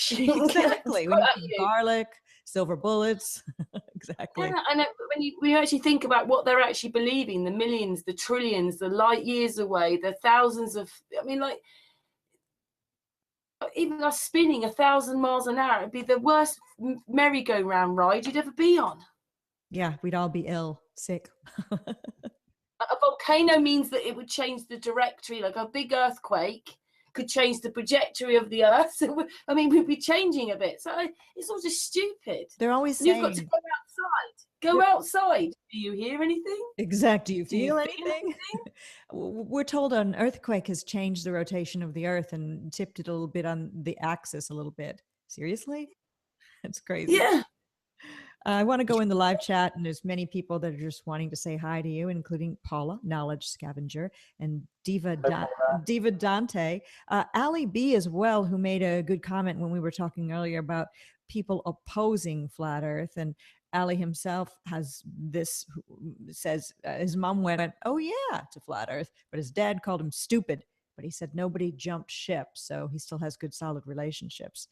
exactly. When you eat garlic, silver bullets. Exactly. Yeah, and when you actually think about what they're actually believing, the millions, the trillions, the light years away, the thousands of, I mean, like, even us spinning 1,000 miles an hour, it'd be the worst merry-go-round ride you'd ever be on. Yeah, we'd all be ill, sick. A volcano means that it would change the trajectory, like a big earthquake could change the trajectory of the earth. So, I mean, we'd be changing a bit. So it's all just stupid. They're always And saying, you've got to go outside. Go outside. Do you hear anything? exact. Do you Do you feel feel anything? We're told an earthquake has changed the rotation of the earth and tipped it a little bit on the axis a little bit. Seriously? That's crazy. Yeah. I want to go in the live chat, and there's many people that are just wanting to say hi to you, including Paula, Knowledge Scavenger, and Diva Dante, Ali B as well, who made a good comment when we were talking earlier about people opposing flat Earth. And Ali himself has this, says his mom went, "Oh yeah," to flat Earth, but his dad called him stupid. But he said nobody jumped ship, so he still has good, solid relationships.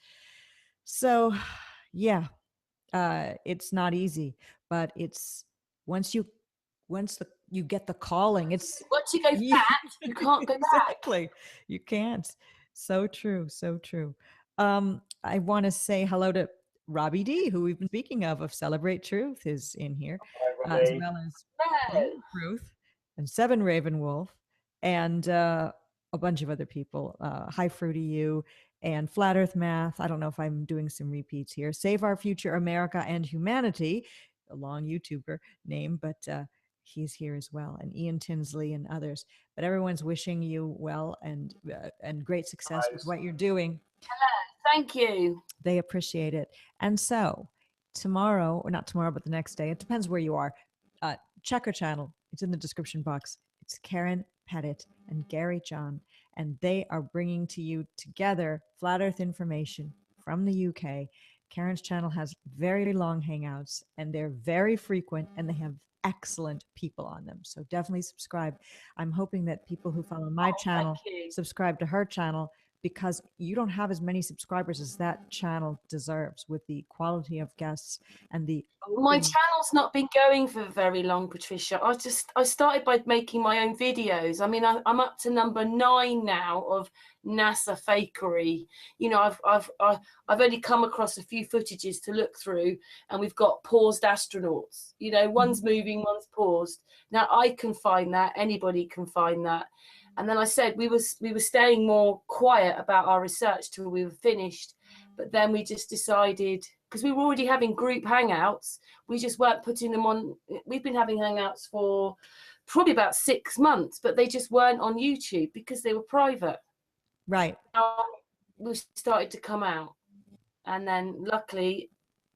So, yeah. It's not easy, but it's once you get the calling, it's Once you go fat, you can't go back. exactly. You can't. So true, so true. I want to say hello to Robbie D, who we've been speaking of Celebrate Truth, is in here, as well as No. Ruth and Seven Raven Wolf, and a bunch of other people. Hi Fruity You and Flat Earth Math. I don't know if I'm doing some repeats here. Save Our Future America and Humanity, a long YouTuber name, but he's here as well, and Ian Tinsley and others. But everyone's wishing you well and great success with what you're doing. Thank you. They appreciate it. And so tomorrow, or not tomorrow, but the next day, it depends where you are, check our channel. It's in the description box. It's Karen Pettit and Gary John, and they are bringing to you together flat Earth information from the UK. Karen's channel has very long hangouts, and they're very frequent, and they have excellent people on them. So definitely subscribe. I'm hoping that people who follow my channel subscribe to her channel, because you don't have as many subscribers as that channel deserves with the quality of guests and the My channel's not been going for very long, Patricia. I started by making my own videos. I mean, I'm up to number 9 now of NASA fakery. You know, I've only come across a few footages to look through, and we've got paused astronauts. You know, one's moving, one's paused. Now I can find that. Anybody can find that. And then I said we were staying more quiet about our research till we were finished. But then we just decided, because we were already having group hangouts, we just weren't putting them on. We've been having hangouts for probably about 6 months, but they just weren't on YouTube because they were private. Right. We started to come out. And then luckily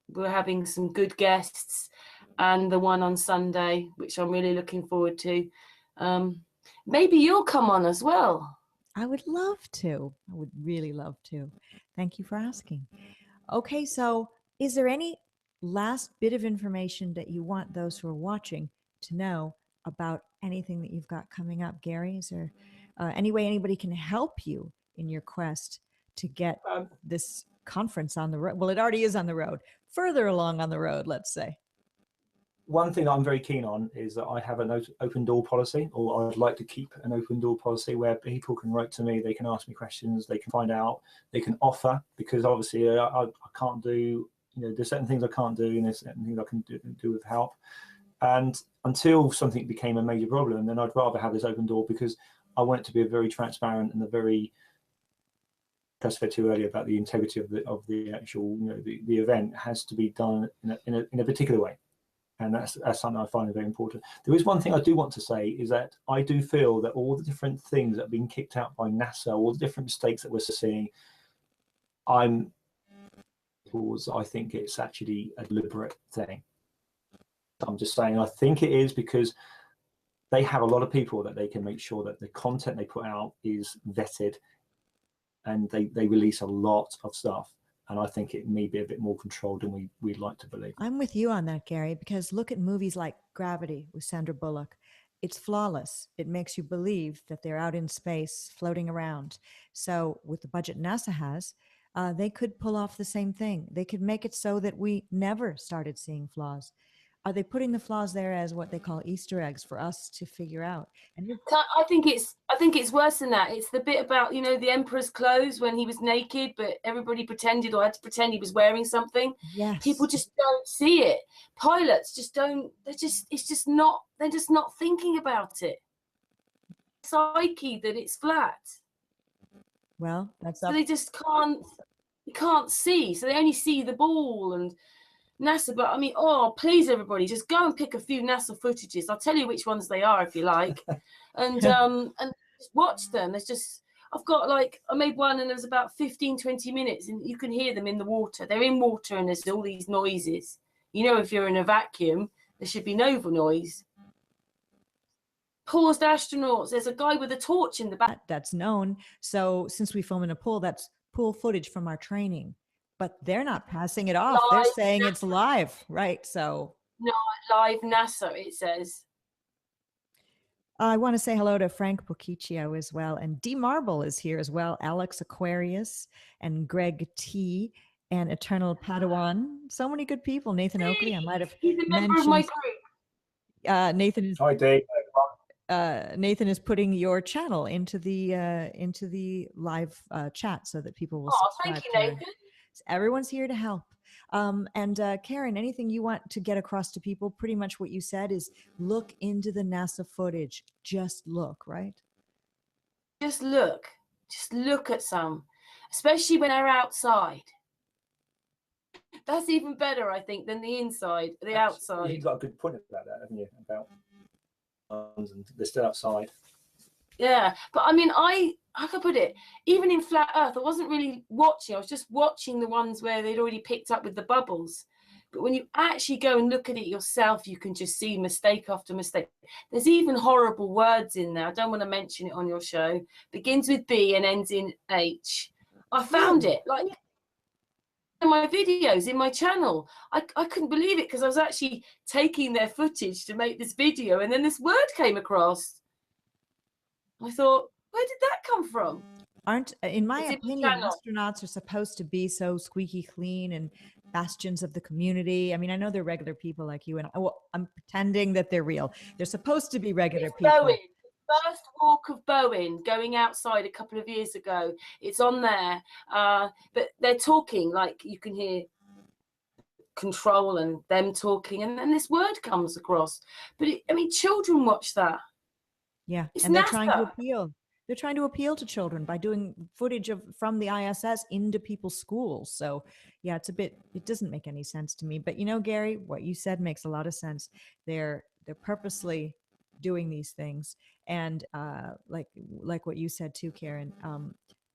we're having some good guests, and the one on Sunday, which I'm really looking forward to. Maybe you'll come on as well. I would love to. I would really love to. Thank you for asking. Okay, so is there any last bit of information that you want those who are watching to know about anything that you've got coming up, Gary? Is there any way anybody can help you in your quest to get this conference on the road? Well, it already is on the road. Further along on the road, let's say. One thing I'm very keen on is that I have an open door policy, or I'd like to keep an open door policy where people can write to me, they can ask me questions, they can find out, they can offer, because obviously I can't do, you know, there's certain things I can't do, and there's certain things I can do with help. And until something became a major problem, then I'd rather have this open door, because I want it to be a very transparent and a very, as I said to you earlier about the integrity of the actual, you know, the event has to be done in a particular way. And that's something I find very important. There is one thing I do want to say, is that I do feel that all the different things that have been kicked out by NASA, all the different mistakes that we're seeing, I think it's actually a deliberate thing. I'm just saying, I think it is, because they have a lot of people that they can make sure that the content they put out is vetted, and they release a lot of stuff. And I think it may be a bit more controlled than we'd like to believe. I'm with you on that, Gary, because look at movies like Gravity with Sandra Bullock. It's flawless. It makes you believe that they're out in space floating around. So with the budget NASA has, they could pull off the same thing. They could make it so that we never started seeing flaws. Are they putting the flaws there as what they call Easter eggs for us to figure out? And I think it's worse than that. It's the bit about, you know, the emperor's clothes when he was naked, but everybody pretended or had to pretend he was wearing something. yes, People just don't see it. Pilots just don't. They're just not thinking about it. Psyche that it's flat. well, that's So up. they just can't see. So they only see the ball and NASA. But I mean, oh, please, everybody, just go and pick a few NASA footages. I'll tell you which ones they are if you like, and just watch them. There's just, I've got like, I made one and it was about 15-20 minutes, and you can hear them in the water. They're in water and there's all these noises. You know, if you're in a vacuum, there should be no noise. Paused astronauts. There's a guy with a torch in the back. That's known. So since we film in a pool, that's pool footage from our training. But they're not passing it off. They're Live saying it's live, right? So No, live NASA, it says. I want to say hello to Frank Bocchiccio as well. And D Marble is here as well. Alex Aquarius and Greg T and Eternal Padawan. So many good people. Nathan Oakley. I might have He's a member of my group. Nathan is Hi, Dave. Nathan is putting your channel into the live chat so that people will Oh, subscribe. thank you, Karen. Nathan. Everyone's here to help. And Karen, anything you want to get across to people? Pretty much what you said is look into the NASA footage. Just look, right? Just look at some, especially when they're outside. That's even better, I think, than the inside, the outside. You've got a good point about that, haven't you? About and they're still outside. Yeah, but I mean, I could put it, even in Flat Earth, I wasn't really watching. I was just watching the ones where they'd already picked up with the bubbles. But when you actually go and look at it yourself, you can just see mistake after mistake. There's even horrible words in there. I don't want to mention it on your show. Begins with B and ends in H. I found it like in my videos in my channel. I couldn't believe it because I was actually taking their footage to make this video, and then this word came across. I thought, where did that come from? Aren't, in my It's in my opinion, channel. astronauts are supposed to be so squeaky clean and bastions of the community. I mean, I know they're regular people like you, and I'm pretending that they're real. They're supposed to be regular It's people. Bowen. First walk of Bowen going outside a couple of years ago. It's on there. But they're talking, like you can hear control and them talking, and then this word comes across. But I mean, children watch that. Yeah, It's and they're trying to NASA. appeal. They're trying to appeal to children by doing footage from the ISS into people's schools. So yeah, it doesn't make any sense to me. But you know, Gary, what you said makes a lot of sense. They're purposely doing these things, and like what you said too, Karen.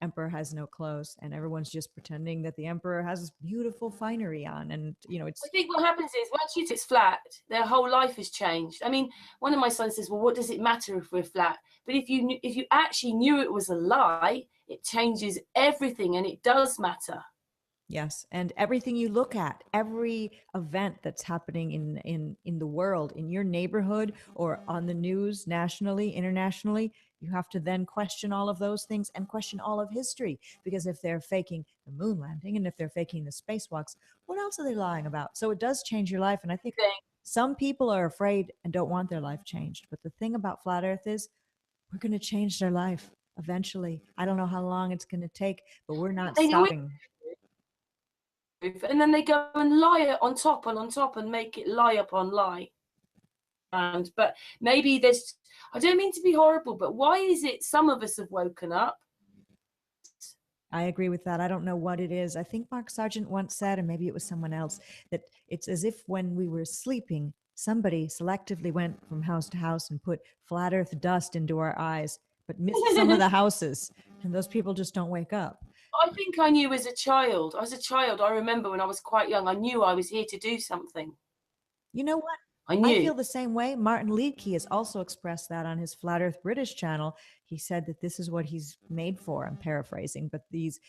Emperor has no clothes, and everyone's just pretending that the emperor has this beautiful finery on, and you know, it's. I think what happens is once it's flat, their whole life has changed. I mean, one of my sons says, "Well, what does it matter if we're flat?" But if you actually knew it was a lie, it changes everything, and it does matter. Yes, and everything you look at, every event that's happening in the world, in your neighborhood, or on the news, nationally, internationally, you have to then question all of those things and question all of history. Because if they're faking the moon landing and if they're faking the spacewalks, what else are they lying about? So it does change your life, and I think some people are afraid and don't want their life changed. But the thing about Flat Earth is, we're going to change their life eventually. I don't know how long it's going to take, but we're not stopping. And then they go and lie on top and on top and make it lie upon lie. But maybe there's, I don't mean to be horrible, but why is it some of us have woken up? I agree with that. I don't know what it is. I think Mark Sargent once said, and maybe it was someone else, that it's as if when we were sleeping, somebody selectively went from house to house and put flat earth dust into our eyes, but missed some of the houses. And those people just don't wake up. I think I knew as a child. As a child, I remember when I was quite young, I knew I was here to do something. You know what? I knew. I feel the same way. Martin Leakey has also expressed that on his Flat Earth British channel. He said that this is what he's made for. I'm paraphrasing, but this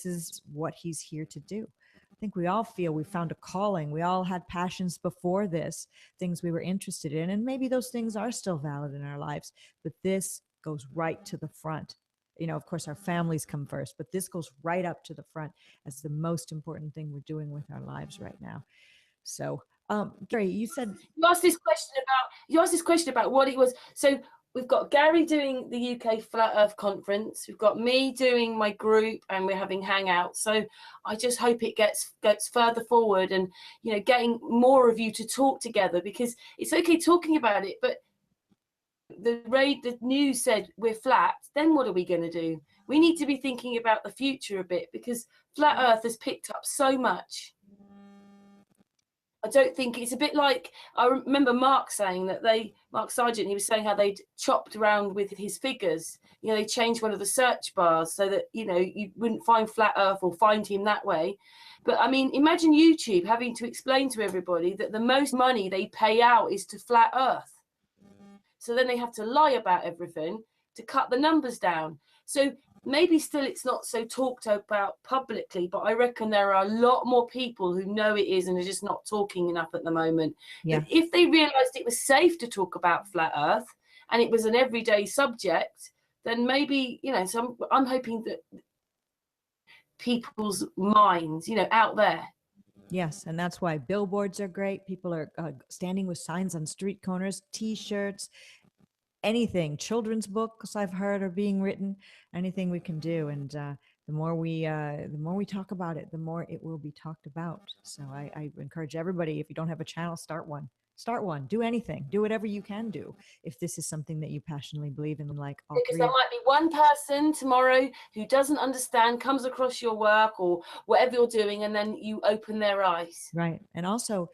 is what he's here to do. I think we all feel we found a calling. We all had passions before this, things we were interested in, and maybe those things are still valid in our lives, but this goes right to the front. you know, of course, our families come first, but this goes right up to the front as the most important thing we're doing with our lives right now. So, Gary, you said you asked this question about what it was. So we've got Gary doing the UK Flat Earth Conference. We've got me doing my group, and we're having hangouts. So I just hope it gets further forward, and, you know, getting more of you to talk together, because it's okay talking about it, but the news said we're flat. Then what are we going to do? We need to be thinking about the future a bit, because Flat Earth has picked up so much. I don't think it's a bit like, I remember Mark saying that Mark Sargent, he was saying how they'd chopped around with his figures. You know, they changed one of the search bars so that, you know, you wouldn't find Flat Earth or find him that way. But I mean, imagine YouTube having to explain to everybody that the most money they pay out is to Flat Earth. So then they have to lie about everything to cut the numbers down. So maybe still it's not so talked about publicly, but I reckon there are a lot more people who know it is and are just not talking enough at the moment. Yeah. But if they realised it was safe to talk about Flat Earth and it was an everyday subject, then maybe, you know, so I'm hoping that people's minds, you know, out there. yes, and that's why billboards are great. People are standing with signs on street corners, T-shirts, anything. Children's books I've heard are being written. Anything we can do, and the more we talk about it, the more it will be talked about. So I encourage everybody, if you don't have a channel, start one. Start one. Do anything. Do whatever you can do if this is something that you passionately believe in. Like all because three there might be one person tomorrow who doesn't understand, comes across your work or whatever you're doing, and then you open their eyes. right. And also,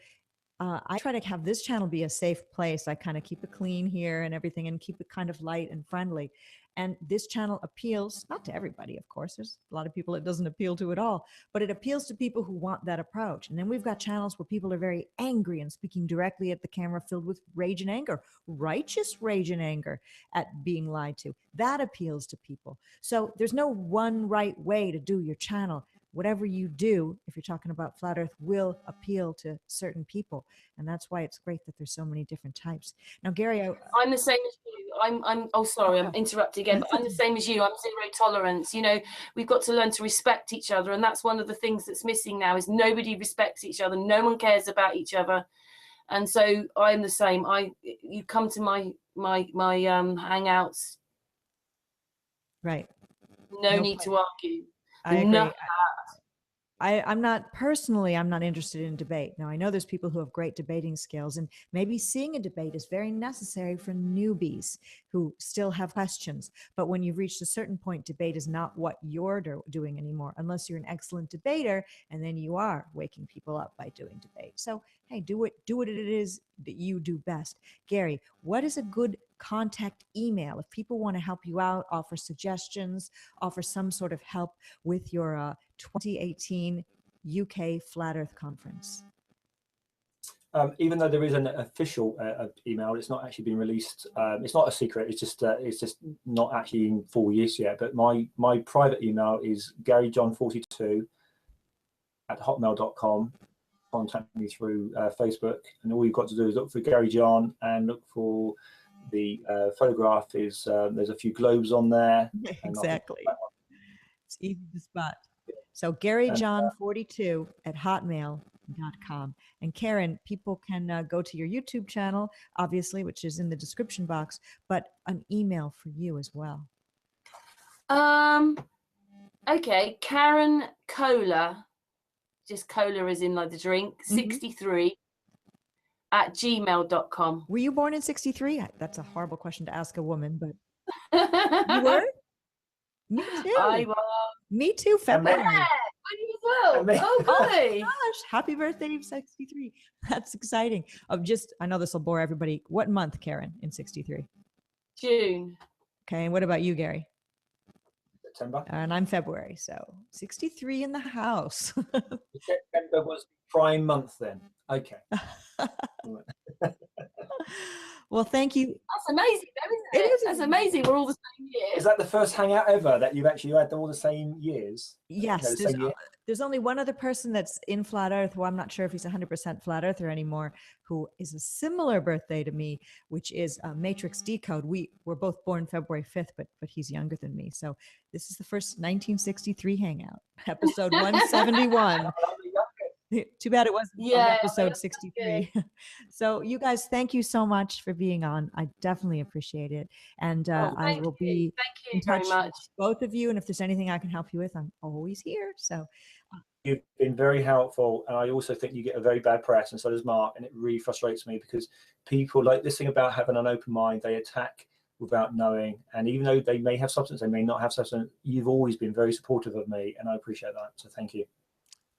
I try to have this channel be a safe place. I kind of keep it clean here and everything, and keep it kind of light and friendly. And this channel appeals not to everybody, of course. There's a lot of people it doesn't appeal to at all, but it appeals to people who want that approach. And then we've got channels where people are very angry and speaking directly at the camera, filled with rage and anger, righteous rage and anger at being lied to. That appeals to people. So there's no one right way to do your channel. Whatever you do, if you're talking about Flat Earth, will appeal to certain people. And that's why it's great that there's so many different types. Now, Gary, I'm the same as you. I'm oh, sorry, I'm interrupting again, but I'm the same as you. I'm zero tolerance. You know, we've got to learn to respect each other. And that's one of the things that's missing now, is nobody respects each other. No one cares about each other. And so I'm the same. You come to my hangouts. right. No need to argue. I agree. No. I'm not interested in debate. Now, I know there's people who have great debating skills, and maybe seeing a debate is very necessary for newbies who still have questions. But when you've reached a certain point, debate is not what you're doing anymore, unless you're an excellent debater, and then you are waking people up by doing debate. So, hey, do what it is that you do best. Gary, what is a good contact email if people want to help you out, offer suggestions, offer some sort of help with your 2018 UK Flat Earth Conference? Even though there is an official email, it's not actually been released. It's not a secret. It's just not actually in full use yet. But my private email is garyjohn42@hotmail.com. Contact me through Facebook, and all you've got to do is look for Gary John and look for the photograph. Is there's a few globes on there. Exactly. It's easy to spot. So GaryJohn42@hotmail.com. And Karen, people can go to your YouTube channel, obviously, which is in the description box, but an email for you as well. Okay, Karen Cola, just cola is in like the drink, 63 @gmail.com. Were you born in 63? That's a horrible question to ask a woman, but you were? Me too. I was. Me too, February. Yeah, you as well. Oh, boy. Gosh, happy birthday, 63. That's exciting. I know this will bore everybody. What month, Karen, in 63? June. Okay, and what about you, Gary? September. And I'm February, so 63 in the house. September was prime month then. Okay. Well, thank you. That's amazing, though, isn't It it? is That's amazing. We're all the same year. Is that the first hangout ever that you've actually had all the same years? Yes, The same year? there's only one other person that's in Flat Earth who I'm not sure if he's 100% Flat Earther anymore, who is a similar birthday to me, which is Matrix Decode. We were both born February 5th, but he's younger than me. So this is the first 1963 hangout, episode 171. Too bad it wasn't on episode 63. So you guys, thank you so much for being on. I definitely appreciate it. And I will be in touch with both of you. And if there's anything I can help you with, I'm always here. So you've been very helpful. And I also think you get a very bad press, and so does Mark. And it really frustrates me because people like this thing about having an open mind, they attack without knowing. And even though they may have substance, they may not have substance. You've always been very supportive of me, and I appreciate that. So thank you.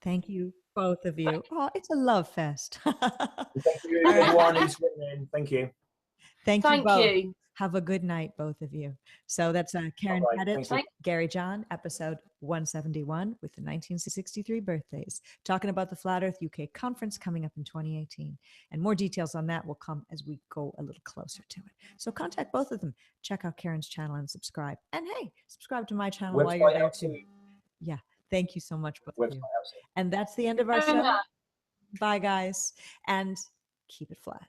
Thank you, both of you. Oh, it's a love fest. Thank you, everyone who's written in. Thank you. Thank you both. Have a good night, both of you. So that's Karen Pettit, Gary John, episode 171 with the 1963 birthdays, talking about the Flat Earth UK conference coming up in 2018. And more details on that will come as we go a little closer to it. So contact both of them. Check out Karen's channel and subscribe. And hey, subscribe to my channel while you're there too. Yeah. Thank you so much, both of you. And that's the end of our show. Bye, guys. And keep it flat.